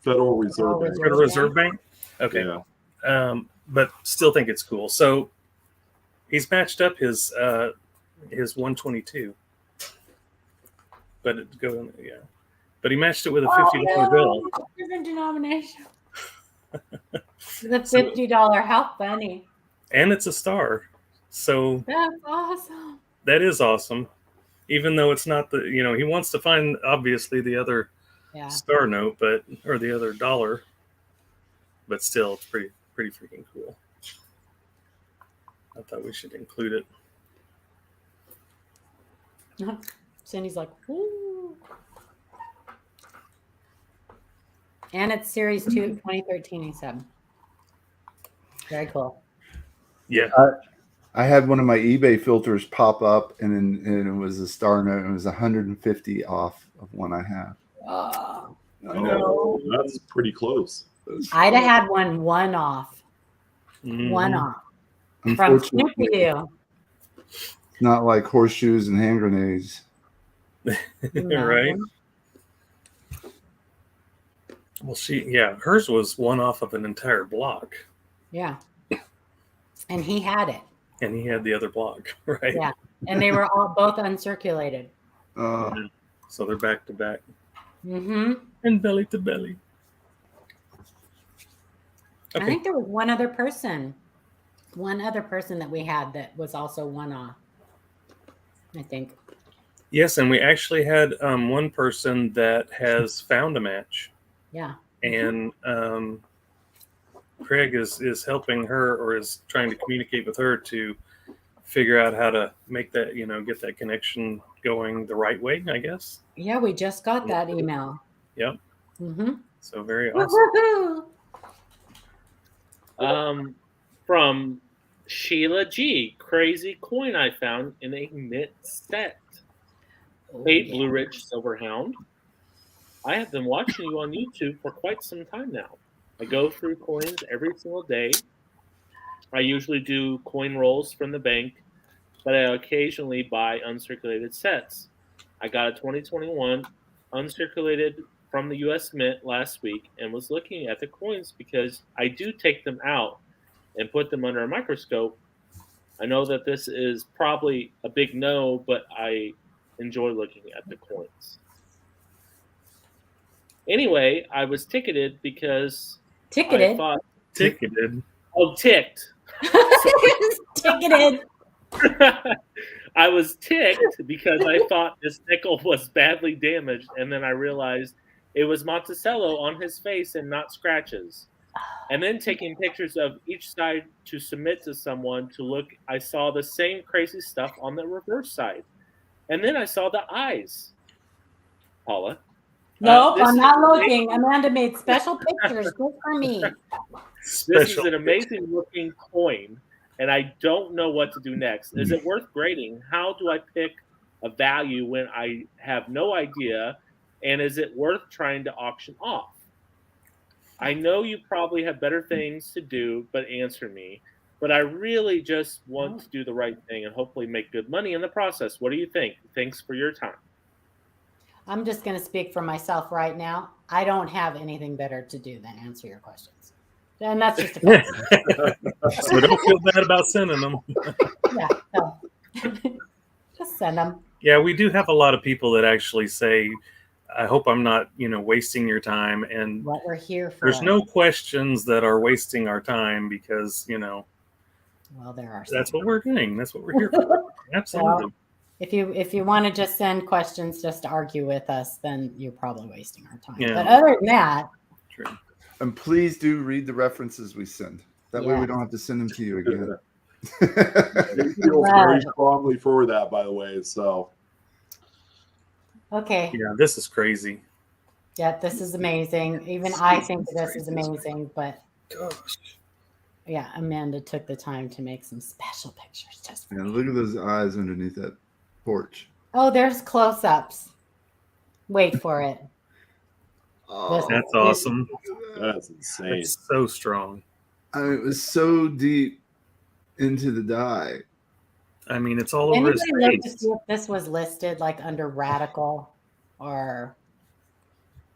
Federal Reserve Bank.
Federal Reserve Bank? Okay.
Yeah.
But still think it's cool. So he's matched up his 122. But But he matched it with a $50 bill.
Different denomination. The $50. How funny.
And it's a star. So
that's awesome.
That is awesome. Even though it's not he wants to find obviously the other star note, or the other dollar. But still, it's pretty freaking cool. I thought we should include it.
Cindy's like, ooh. And it's Series 2, 2013, he said. Very cool.
Yeah.
I had one of my eBay filters pop up, and it was a star note, and it was 150 off of one I have.
Oh, that's pretty close.
I'd have had one off.
Mm-hmm.
One off. From Snoopy Doo.
Not like horseshoes and hand grenades.
Right. Well, hers was one off of an entire block.
Yeah. And he had it.
And he had the other block, right?
Yeah. And they were both uncirculated.
So they're back to back.
Mm-hmm.
And belly to belly. Okay.
I think there was one other person that we had that was also one off. I think.
Yes, and we actually had one person that has found a match.
Yeah.
And Craig is helping her, or is trying to communicate with her to figure out how to make that, get that connection going the right way, I guess.
Yeah, we just got that email.
Yep.
Mm-hmm.
So very awesome.
From Sheila G. Crazy coin I found in a knit set. Paid Blue Ridge Silverhound. I have been watching you on YouTube for quite some time now. I go through coins every single day. I usually do coin rolls from the bank, but I occasionally buy uncirculated sets. I got a 2021 uncirculated from the U.S. Mint last week and was looking at the coins because I do take them out and put them under a microscope. I know that this is probably a big no, but I enjoy looking at the coins. Anyway, I was ticketed because
Ticketed?
I thought
Ticketed.
Oh, ticked.
Ticketed.
I was ticked because I thought this nickel was badly damaged, and then I realized it was Monticello on his face and not scratches. And then taking pictures of each side to submit to someone to look, I saw the same crazy stuff on the reverse side. And then I saw the eyes. Paula.
Nope, I'm not looking. Amanda made special pictures just for me.
This is an amazing looking coin, and I don't know what to do next. Is it worth grading? How do I pick a value when I have no idea? And is it worth trying to auction off? I know you probably have better things to do, but answer me. But I really just want to do the right thing and hopefully make good money in the process. What do you think? Thanks for your time.
I'm just going to speak for myself right now. I don't have anything better to do than answer your questions. And that's just a question.
So don't feel bad about sending them.
Yeah, no. Just send them.
Yeah, we do have a lot of people that actually say, I hope I'm not, wasting your time. And
what we're here for.
There's no questions that are wasting our time because,
well, there are.
That's what we're doing. That's what we're here for. Absolutely.
Well, if you want to just send questions just to argue with us, then you're probably wasting our time.
Yeah.
But other than that.
True.
And please do read the references we send. That way we don't have to send them to you again.
He feels very strongly for that, by the way. So.
Okay.
Yeah, this is crazy.
Yeah, this is amazing. Even I think this is amazing, but yeah, Amanda took the time to make some special pictures just for me.
Look at those eyes underneath that porch.
Oh, there's close-ups. Wait for it.
Oh,
that's awesome.
That's insane.
It's so strong.
I mean, it was so deep into the die.
I mean, it's all over his face.
Anybody look to see if this was listed like under radical or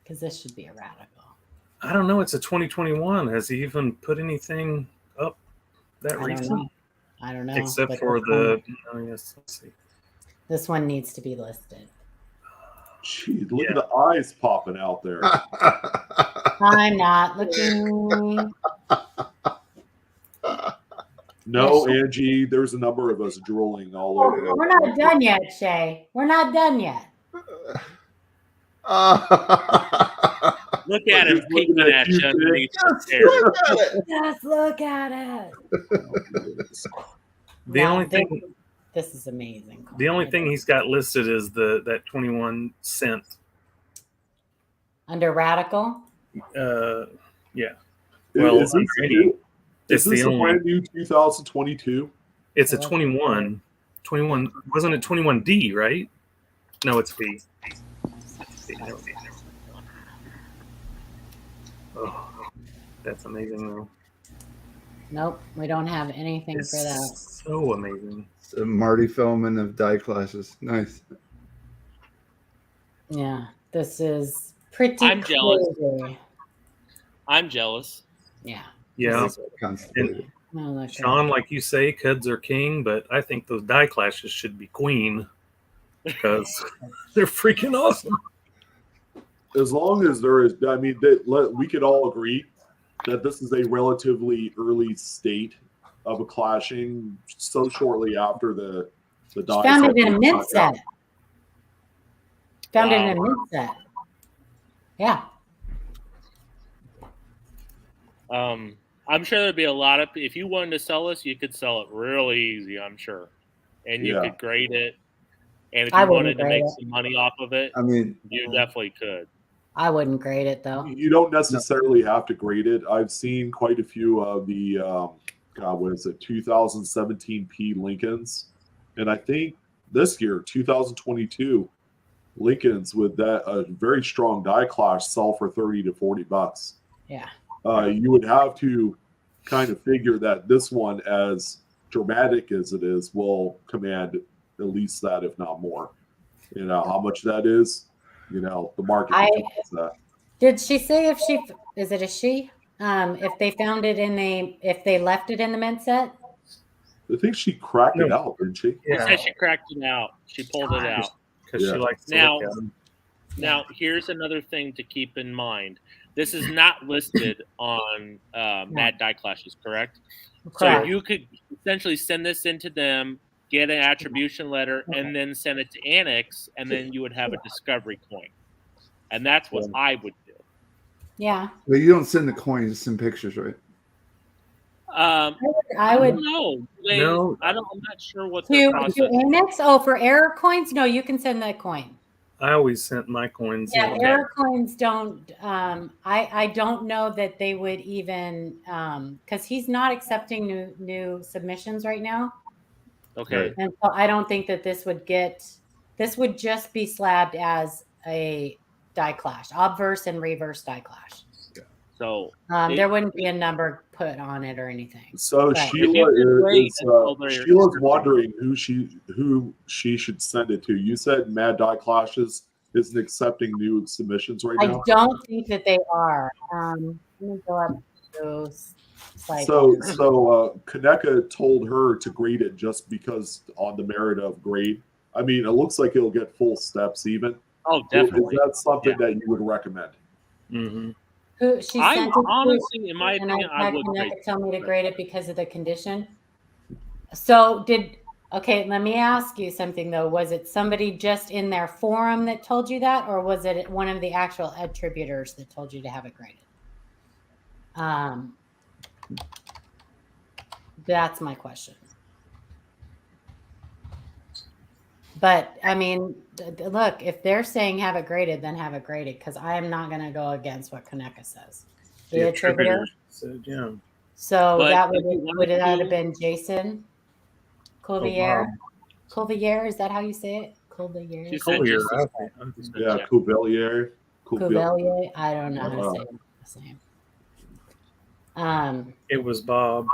because this should be a radical.
I don't know. It's a 2021. Has he even put anything up that recent?
I don't know.
Except for the. Yes, let's see.
This one needs to be listed.
Gee, look at the eyes popping out there.
I'm not looking.
No, Angie, there's a number of us drooling all over.
We're not done yet, Shay. We're not done yet.
Look at him peeking at you underneath the chair.
Just look at it.
The only thing.
This is amazing.
The only thing he's got listed is that 21 cent.
Under radical?
Yeah.
Well,
is
this a brand new 2022?
It's a 21. 21 wasn't it 21D, right? No, it's B. Oh, that's amazing though.
Nope, we don't have anything for that.
So amazing.
So Marty Feldman of die classes. Nice.
Yeah, this is pretty
I'm jealous.
crazy.
I'm jealous.
Yeah.
Yeah.
And
Sean, like you say, kids are king, but I think those die classes should be queen because they're freaking awesome.
As long as there is, I mean, we could all agree that this is a relatively early state of a clashing so shortly after the die.
Found it in a mint set. Found it in a mint set. Yeah.
I'm sure there'd be a lot of, if you wanted to sell this, you could sell it really easy, I'm sure. And you could grade it. And if you wanted to make some money off of it,
I mean,
you definitely could.
I wouldn't grade it though.
You don't necessarily have to grade it. I've seen quite a few of the, what is it, 2017 P Lincolns. And I think this year, 2022, Lincolns with that a very strong die clash sell for $30 to $40.
Yeah.
You would have to kind of figure that this one, as dramatic as it is, will command at least that, if not more. You know how much that is. You know the market.
Did she say if she is it a she? If they found it if they left it in the mint set?
I think she cracked it out, didn't she?
She
Yeah,
said she cracked it out. She pulled it out.
because
Yeah.
she likes to
Now-
look at them.
Now, here's another thing to keep in mind. This is not listed on Mad Die Clashes, correct?
Correct.
So you could essentially send this into them, get an attribution letter, and then send it to Annex, and then you would have a discovery coin. And that's what I would do.
Yeah.
But you don't send the coins, you send pictures, right?
I would
No,
No.
I'm not sure what their process
to
is.
Annex. Oh, for error coins? No, you can send that coin.
I always sent my coins.
Yeah,
in.
error coins don't. I don't know that they would even because he's not accepting new submissions right now,
Okay.
and so I don't think that this would just be slabbed as a die clash, obverse and reverse die clash.
So
There wouldn't be a number put on it or anything.
So
Right.
Sheila's wondering who she should send it to. You said Mad Die Clashes isn't accepting new submissions right
I
now.
don't think that they are. Let me go up to those sites.
So Kaneka told her to grade it just because on the merit of grade. I mean, it looks like it'll get full steps even.
Oh, definitely.
Is that something that you would recommend?
Mm-hmm.
Who she
I
sent it to,
honestly, in my
and
opinion, I
had
would grade
Kaneka tell me to grade it because of the condition. So okay, let me ask you something though. Was it somebody just in their forum that told you that, or was it one of the actual attributors that told you to have it graded? That's my question. But I mean, look, if they're saying have it graded, then have it graded, because I am not going to go against what Kaneka says. The attributor.
Said, yeah.
So
But
that
if you wanted
would that
to-
have been Jason Colvier? Colvier, is that how you say it? Colvier.
She said
Collier,
just-
Yeah, Cuvelier.
Cuvelier. I don't know how to say the same.
It was Bob.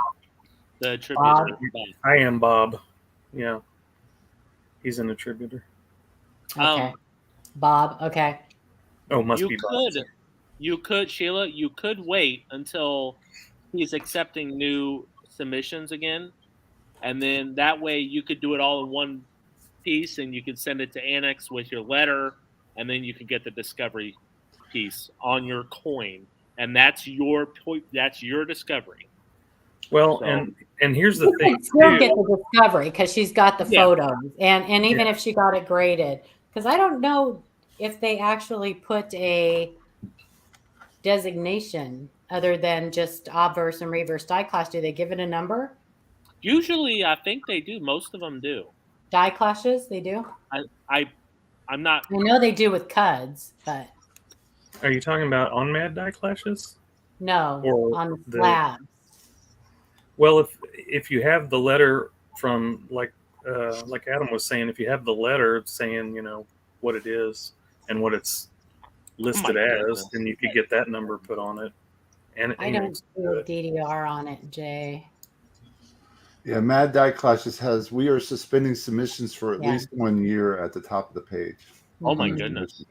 The attributor.
I am Bob. Yeah. He's an attributor.
Okay. Bob. Okay.
Oh, must
You
be Bob.
could, Sheila, you could wait until he's accepting new submissions again. And then that way you could do it all in one piece and you could send it to Annex with your letter. And then you could get the discovery piece on your coin. And that's your discovery.
Well,
So-
and here's the
You
thing.
can still
too.
get the discovery because she's got the
Yeah.
photos, and even if she got it graded, because I don't know if they actually put a designation other than just obverse and reverse die clash. Do they give it a number?
Usually, I think they do. Most of them do.
Die clashes, they do.
I'm not.
I know they do with CUDs, but
Are you talking about on Mad Die Clashes?
no,
Or
on
the-
slabs.
Well, if you have the letter from like Adam was saying, if you have the letter saying what it is and what it's listed
my
as,
goodness.
then you could get that number put on it. And
I don't see a DDR on it, Jay.
Yeah, Mad Die Clashes has we are suspending submissions for at
Yeah.
least 1 year at the top of the page.
Oh my
Mhm.
goodness.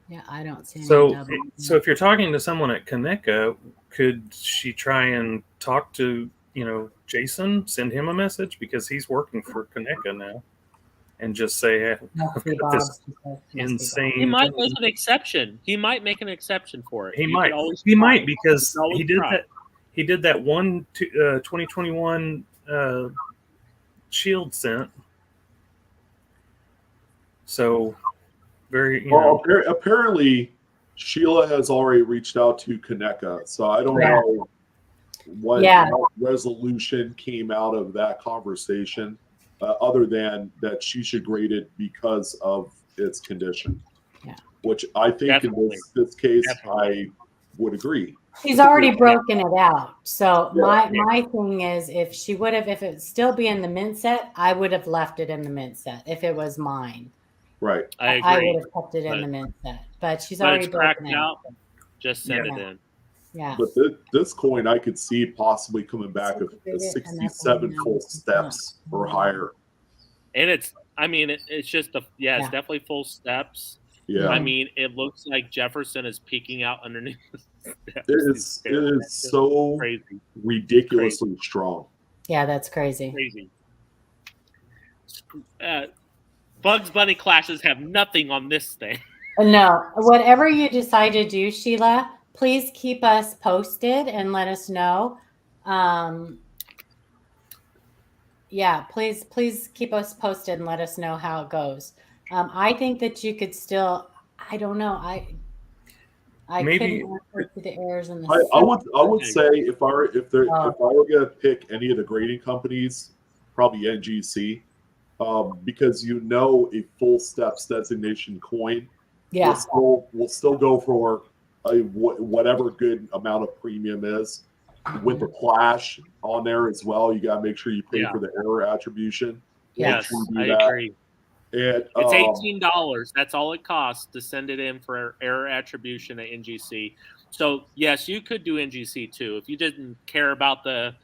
Yeah, I don't see any
So
double.
if you're talking to someone at Kaneka, could she try and talk to Jason, send him a message because he's working for Kaneka now, and just say, hey,
Must be
I've got
Bob.
this
Must be Bob.
insane.
He might make an exception. He might make an exception for it.
He
You
might.
could always
He
try.
might because
You could always
he did
try.
that. He did that one 2021 Shield scent. So very,
Well, apparently Sheila has already reached out to Kaneka, so I don't
Yeah.
know what resolution came out of that conversation, other than that she should grade it because of its condition.
Yeah.
Which I think
Definitely.
in this case,
Definitely.
I would agree.
She's already broken it out. So
Yeah.
my thing is, if it still be in the mint set, I would have left it in the mint set if it was mine.
Right.
I
I
agree.
would have kept it in
But-
the mint set. But she's
But
already
it's cracked
broken it
out.
out.
Just send
Yeah.
it in.
Yeah.
But this coin I could see possibly coming back of 67 full steps or higher.
And it's just it's definitely full steps.
Yeah,
I mean, it looks like Jefferson is peeking out underneath the steps.
it is so
crazy.
ridiculously strong.
Yeah, that's crazy.
Crazy. Bugs Bunny classes have nothing on this thing.
No, whatever you decide to do, Sheila, please keep us posted and let us know. Yeah, please keep us posted and let us know how it goes. I think that you could still, I don't know, I
Maybe-
couldn't answer to the errors in the
I would say if I were going to pick any of the grading companies, probably NGC, because a full steps designation coin
yeah,
will still go for whatever good amount of premium is. With the flash on there as well, you got to make sure you pay for the error attribution.
Yes, I agree.
And
it's $18. That's all it costs to send it in for error attribution at NGC. So yes, you could do NGC too if you didn't care about the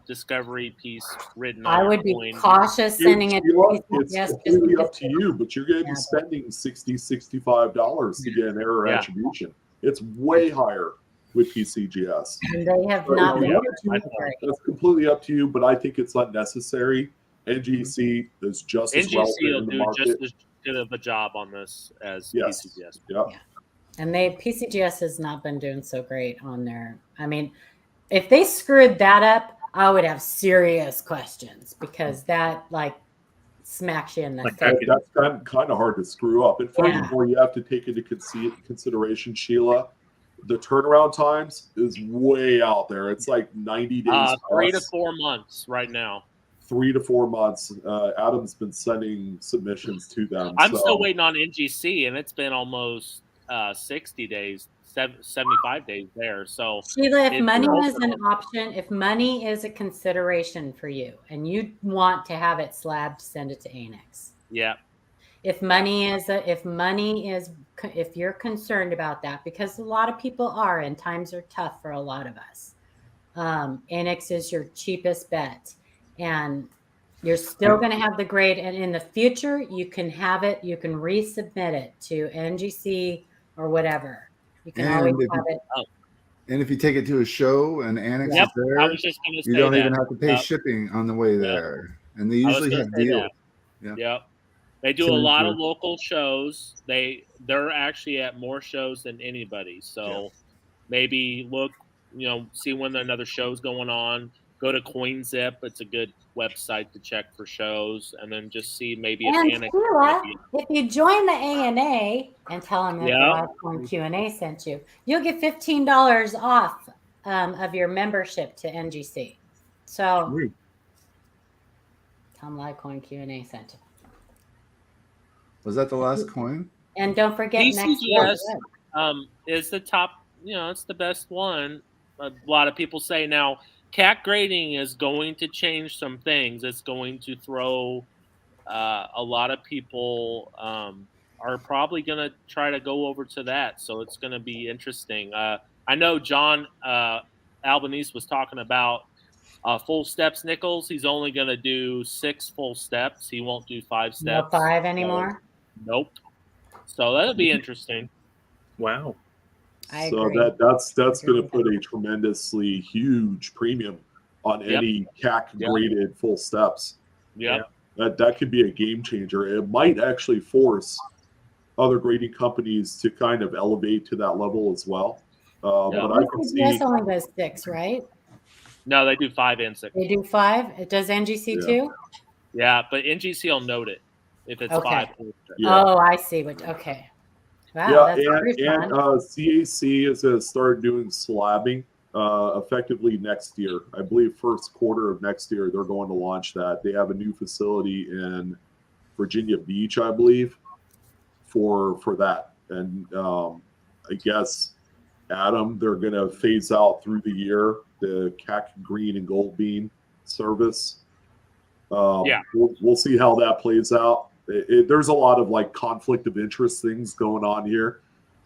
discovery piece written on.
I would be cautious sending it.
It's completely up to you, but you're going to be spending $60-$65 to get an error attribution. It's way higher with PCGS.
And they have not been.
That's completely up to you, but I think it's unnecessary. NGC is just as well in the market.
Just as good of a job on this as PCGS.
Yeah.
And PCGS has not been doing so great on their. I mean, if they screwed that up, I would have serious questions because that smacks you in the face.
That's kind of hard to screw up. And furthermore, you have to take into consideration, Sheila, the turnaround times is way out there. It's like 90 days.
3 to 4 months right now.
3 to 4 months. Adam's been sending submissions to them.
I'm still waiting on NGC, and it's been almost 60 days, 75 days there. So
Sheila, if money is an option, if money is a consideration for you, and you want to have it slabbed, send it to Annex.
Yeah.
If you're concerned about that, because a lot of people are, and times are tough for a lot of us, Annex is your cheapest bet, and you're still going to have the grade. And in the future, you can have it. You can resubmit it to NGC or whatever. You can always have it.
And if you take it to a show and Annex is there,
I was just gonna say
you don't
that.
even have to pay shipping on the way there. And they usually have deals.
Yep. They do a lot of local shows. They're actually at more shows than anybody. So maybe look, see when another show's going on. Go to CoinZip. It's a good website to check for shows, and then just see maybe if Annex.
If you join the ANA and tell them that the Live Coin Q&A sent you, you'll get $15 off of your membership to NGC. So tell them Live Coin Q&A sent you.
Was that the last coin?
And don't forget,
PCGS is the top. It's the best one. A lot of people say now. CAC grading is going to change some things. It's going to throw a lot of people are probably going to try to go over to that. So it's going to be interesting. I know John Albanese was talking about full steps nickels. He's only going to do 6 full steps. He won't do 5 steps.
No 5 anymore?
Nope. So that'll be interesting.
Wow.
So that's going to put a tremendously huge premium on any CAC graded full steps.
Yeah,
that could be a game changer. It might actually force other grading companies to kind of elevate to that level as well. But I can see
only does 6, right?
No, they do 5 and 6.
They do 5. It does NGC too.
Yeah, but NGC will note it if it's 5.
Oh, I see. Okay.
Wow, and CAC has started doing slabbing effectively next year. I believe first quarter of next year they're going to launch that. They have a new facility in Virginia Beach, I believe, for that. And I guess, Adam, they're going to phase out through the year the CAC green and gold bean service. We'll see how that plays out. There's a lot of conflict of interest things going on here,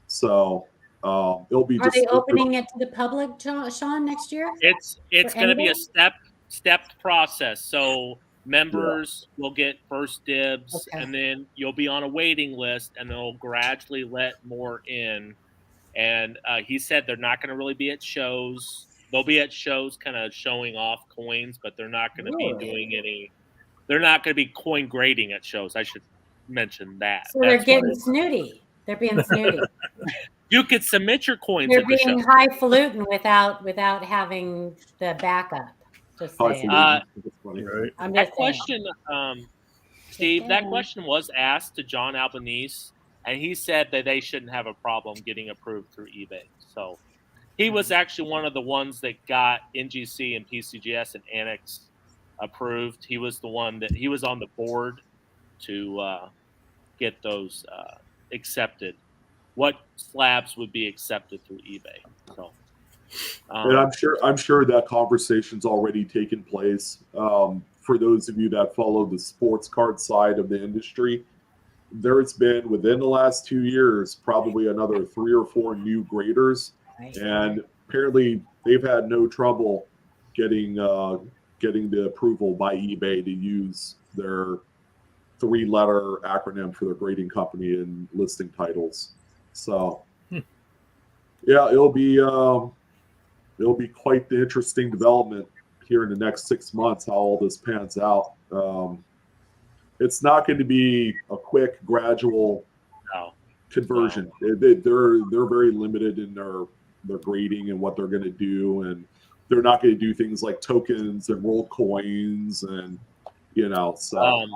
so it'll be.
Are they opening it to the public, Sean, next year?
It's going to be a step process. So Members will get first dibs,
Okay.
and then you'll be on a waiting list, and they'll gradually let more in. And he said they're not going to really be at shows. They'll be at shows kind of showing off coins, but they're not going to be doing any. They're not going to be coin grading at shows. I should mention that.
So they're getting snooty. They're being snooty.
You could submit your coins.
They're
at the
being
show.
highfalutin without having the backup. Just saying.
Right.
I'm
That
just
question, Steve, that question was asked to John Albanese, and he said that they shouldn't have a problem getting approved through eBay. So he was actually one of the ones that got NGC and PCGS and Annex approved. He was the one that he was on the board to get those accepted. What slabs would be accepted through eBay? So,
and I'm sure that conversation's already taken place. For those of you that follow the sports card side of the industry, there's been within the last 2 years probably another 3 or 4 new graders, and apparently they've had no trouble getting the approval by eBay to use their 3-letter acronym for their grading company and listing titles. So, yeah, it'll be quite the interesting development here in the next 6 months how all this pans out. It's not going to be a quick, gradual conversion. No. They're very limited in their grading and what they're going to do, and they're not going to do things like tokens and rolled coins and so.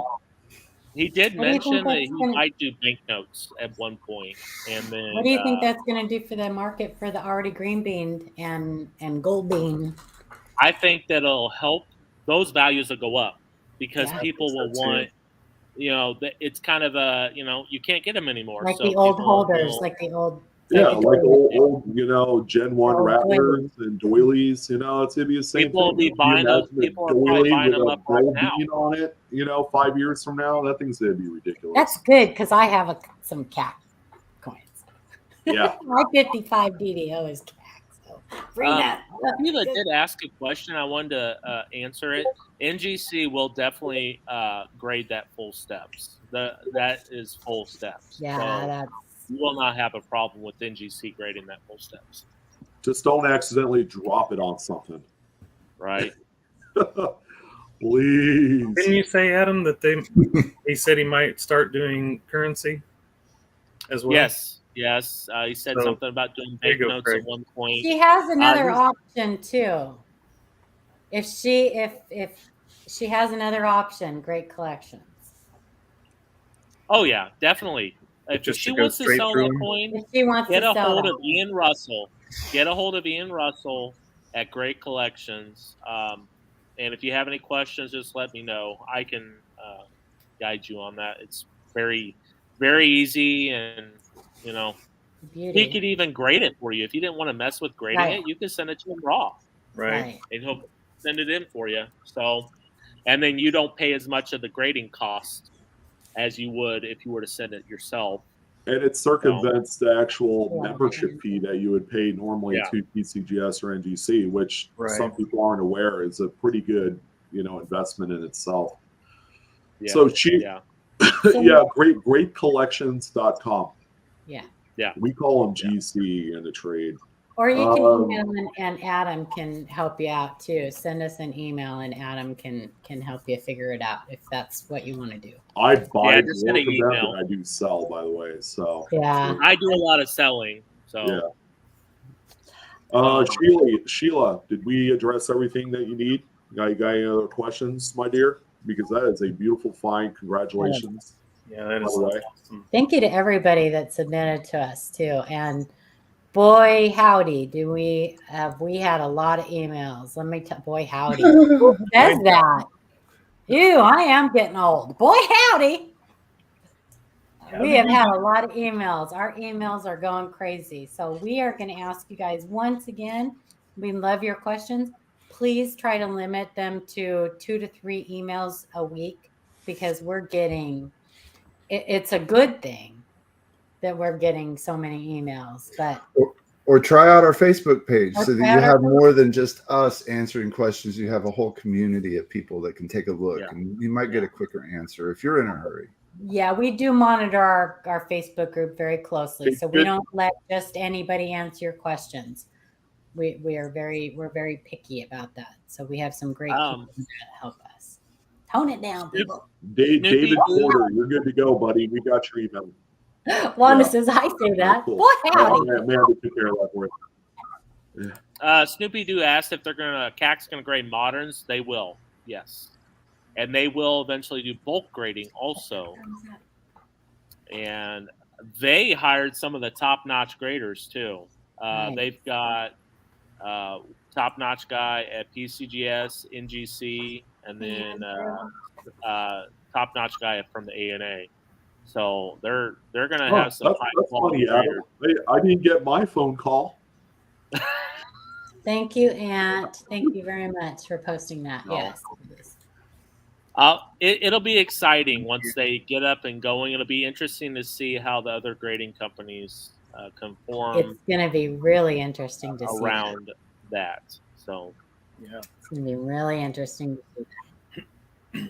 He did mention that he might do banknotes at one point, and then.
What do you think that's going to do for the market for the already green bean and gold bean?
I think that'll help. Those values will go up because people will want. It's kind of you can't get them anymore.
Like
so
the old holders, like the old.
Yeah, like old Gen 1 Raptors and doilies. It's going to be the same
people
thing.
Will be buying those. People are probably buying them up right now.
On it, 5 years from now, that thing's going to be ridiculous.
That's good because I have some cat coins.
Yeah.
My 55 DDO is cat. So bring that.
Sheila did ask a question. I wanted to answer it. NGC will definitely grade that full steps. That is full steps.
Yeah,
so
that's.
You will not have a problem with NGC grading that full steps.
Just don't accidentally drop it on something.
Right.
Please.
Didn't you say, Adam, that he said he might start doing currency as well?
Yes. He said something about doing banknotes at one point.
She has another option too. If she has another option, GreatCollections.
Oh yeah, definitely. If she wants to sell that coin, get a hold of Ian Russell. Get a hold of Ian Russell at GreatCollections. And if you have any questions, just let me know. I can guide you on that. It's very, very easy, and he could even grade it for you. If you didn't want to mess with grading it, you can send it to him raw.
Right.
And he'll send it in for you. So, and then you don't pay as much of the grading cost as you would if you were to send it yourself.
And it circumvents the actual membership fee that you would pay normally to PCGS or NGC, which some people aren't aware is a pretty good, investment in itself. Yeah. So GreatCollections.com.
Yeah.
Yeah.
We call them GC in the trade.
Or you can email and Adam can help you out too. Send us an email and Adam can help you figure it out if that's what you want to do.
I buy just more of them than I do sell, by the way. So
I do a lot of selling. So
Sheila, did we address everything that you need? Got any other questions, my dear? Because that is a beautiful find. Congratulations.
Yeah, that is awesome.
Thank you to everybody that submitted to us too. And boy, howdy, we had a lot of emails. Let me tell boy, howdy. Who says that? Ew, I am getting old. Boy, howdy. We have had a lot of emails. Our emails are going crazy. So we are going to ask you guys once again, we love your questions. Please try to limit them to 2 to 3 emails a week because we're getting, it's a good thing that we're getting so many emails, but
Or try out our Facebook page
Or
so that
try
you
out our
have more than just us answering questions. You have a whole community of people that can take a look,
Yeah.
and you might get a quicker answer if you're in a hurry.
Yeah, we do monitor our Facebook group very closely,
Okay,
so we
good.
don't let just anybody answer your questions. We're very picky about that. So we have some great people that help us. Tone it down, people.
David Porter, you're good to go, buddy. We got your email.
Wanda
Yeah.
says, I say that.
Cool.
Boy, howdy.
Man, we took care of that for you.
Snoopy Doo asked if CAC's gonna grade moderns. They will, yes, and they will eventually do bulk grading also. And they hired some of the top-notch graders too.
Nice.
They've got top-notch guy at PCGS, NGC, and then top-notch guy from the ANA. So they're gonna have some
That's funny, Adam. I didn't get my phone call.
Thank you, Aunt. Thank you very much for posting that.
Oh.
Yes.
It'll be exciting once they get up and going. It'll be interesting to see how the other grading companies conform.
It's going to be really interesting to see
around that. So,
yeah,
it's going to be really interesting to see that.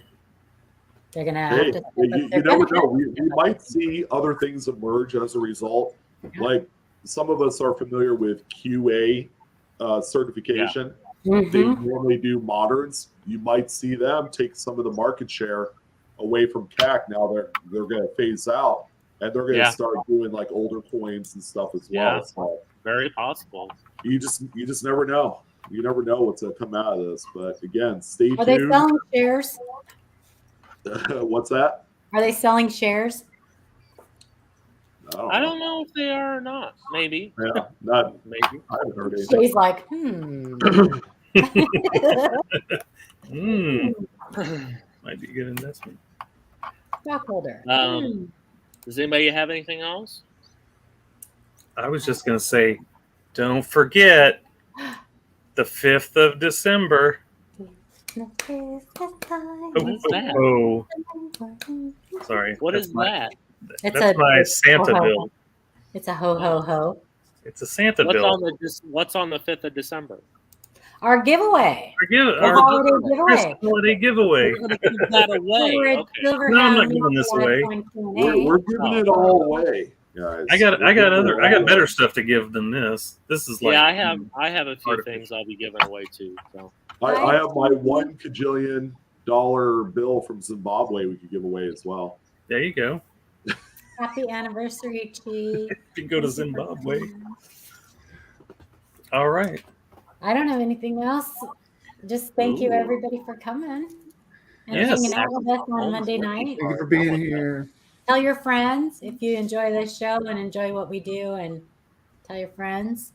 They're going to have to.
You never know. We might see other things emerge as a result.
Yeah.
Like some of us are familiar with QA certification.
Yeah.
They normally do moderns. You might see them take some of the market share away from CAC. Now they're going to phase out, and they're going to start doing like older coins and stuff as well.
Yeah.
So
very possible.
You just never know. You never know what's going to come out of this. But again, stay tuned.
Are they selling shares?
What's that?
Are they selling shares?
I don't know if they are or not. Maybe.
Yeah, not
maybe.
I haven't heard anything.
She's like,
Might be a good investment.
Stockholder.
Does anybody have anything else?
I was just going to say, don't forget the 5th of December.
What's that?
Oh, sorry.
What is that?
That's my Santa bill.
It's a ho ho ho.
It's a Santa bill.
What's on the 5th of December?
Our giveaway.
Our
holiday
giveaway.
We're going to give that away. Okay.
No, I'm not giving this away.
We're giving it all away, guys.
I got better stuff to give than this. This is like
I have a few things I'll be giving away too. So
I have my $1 kajillion bill from Zimbabwe we could give away as well.
There you go.
Happy anniversary, Chi.
You go to Zimbabwe. All right.
I don't have anything else. Just thank you everybody for coming and hanging out with us on Monday night.
Thank you for being here.
Tell your friends if you enjoy this show and enjoy what we do, and tell your friends.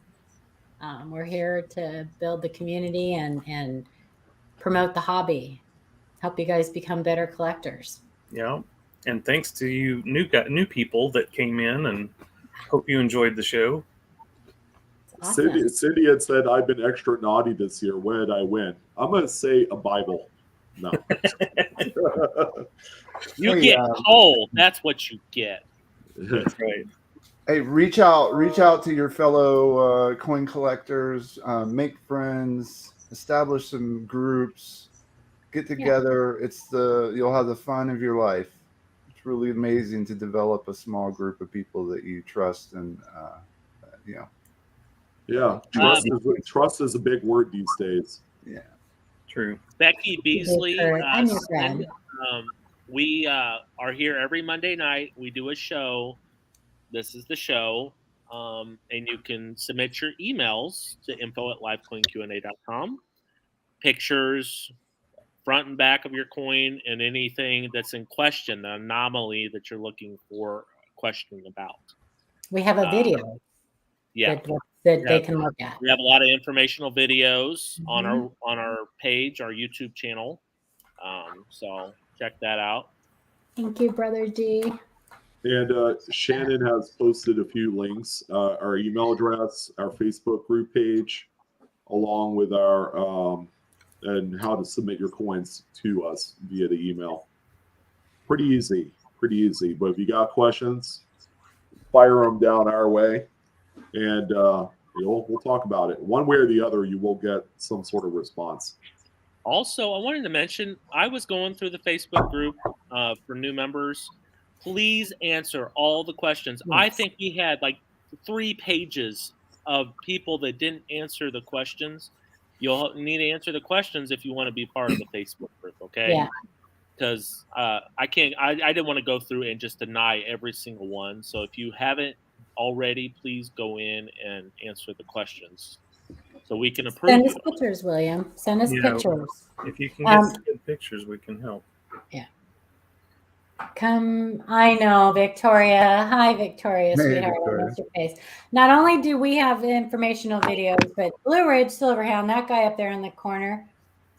We're here to build the community and promote the hobby. Help you guys become better collectors.
Yeah. And thanks to you new people that came in, and hope you enjoyed the show.
Awesome.
Cindy had said, I've been extra naughty this year. What did I win? I'm going to say a Bible. No.
You get cold. That's what you get.
That's right.
Hey, reach out to your fellow coin collectors, make friends, establish some groups, get together. You'll have the fun of your life. It's really amazing to develop a small group of people that you trust and
Yeah, trust is a big word these days.
Yeah,
true.
Becky Beasley,
I'm your friend.
we are here every Monday night. We do a show. This is the show, and you can submit your emails to info@livecoinqna.com. Pictures, front and back of your coin, and anything that's in question, the anomaly that you're looking for, questioning about.
We have a video. That they can look at.
We have a lot of informational videos on our page, our YouTube channel. So check that out.
Thank you, Brother G.
And Shannon has posted a few links, our email address, our Facebook group page, along with our and how to submit your coins to us via the email. Pretty easy. But if you got questions, fire them down our way. And we'll talk about it. One way or the other, you will get some sort of response.
Also, I wanted to mention, I was going through the Facebook group for new members. Please answer all the questions.
Yes.
I think we had like 3 pages of people that didn't answer the questions. You'll need to answer the questions if you want to be part of the Facebook group, okay?
Yeah.
Because I didn't want to go through and just deny every single one. So if you haven't already, please go in and answer the questions so we can approve.
Send us pictures, William. Send us pictures.
If you can get some good pictures, we can help.
Yeah. I know, Victoria. Hi, Victoria,
Hey,
sweetheart.
Victoria.
I missed your face. Not only do we have informational videos, but Blue Ridge Silverhound, that guy up there in the corner,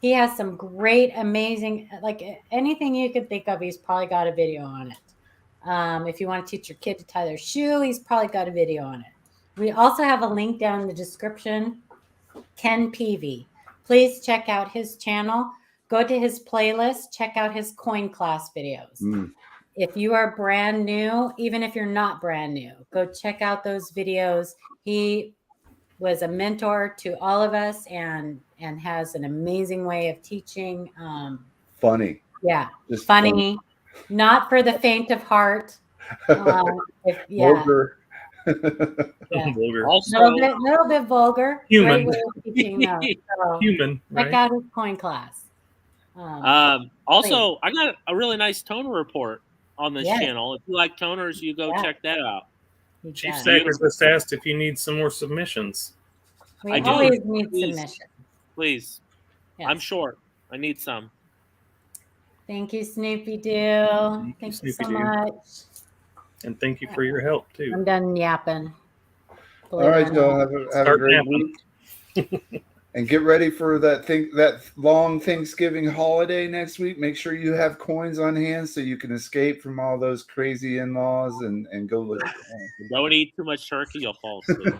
he has some great, amazing, like anything you could think of, he's probably got a video on it. If you want to teach your kid to tie their shoe, he's probably got a video on it. We also have a link down in the description, Ken Peavy. Please check out his channel. Go to his playlist. Check out his coin class videos. If you are brand new, even if you're not brand new, go check out those videos. He was a mentor to all of us and has an amazing way of teaching.
Funny.
Yeah,
Just
funny. Not for the faint of heart.
Vulgar.
Yeah.
Vulgar.
Also,
Little bit vulgar.
Human.
Great way of teaching, though. So
Human,
check
right?
out his coin class.
also, I got a really nice toner report on this
Yes.
channel. If you like toners, you go
Yeah.
check that out.
He
Chief
does.
Sacker just asked if you need some more submissions.
We
I do.
always need
Please.
submission.
Please.
Yes.
I'm short. I need some.
Thank you, Snoopy Doo. Thank you so
Snoopy Doo.
much.
And thank you for your help, too.
I'm done yapping.
All right, y'all. Have a
Start
great
napping.
week. And get ready for that long Thanksgiving holiday next week. Make sure you have coins on hand so you can escape from all those crazy in-laws and go look at them.
Don't eat too much turkey, you'll fall asleep.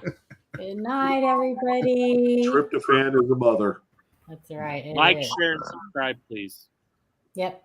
Good night, everybody.
Tryptophan is a mother.
That's right. it
Like,
is.
share, and subscribe, please.
Yep.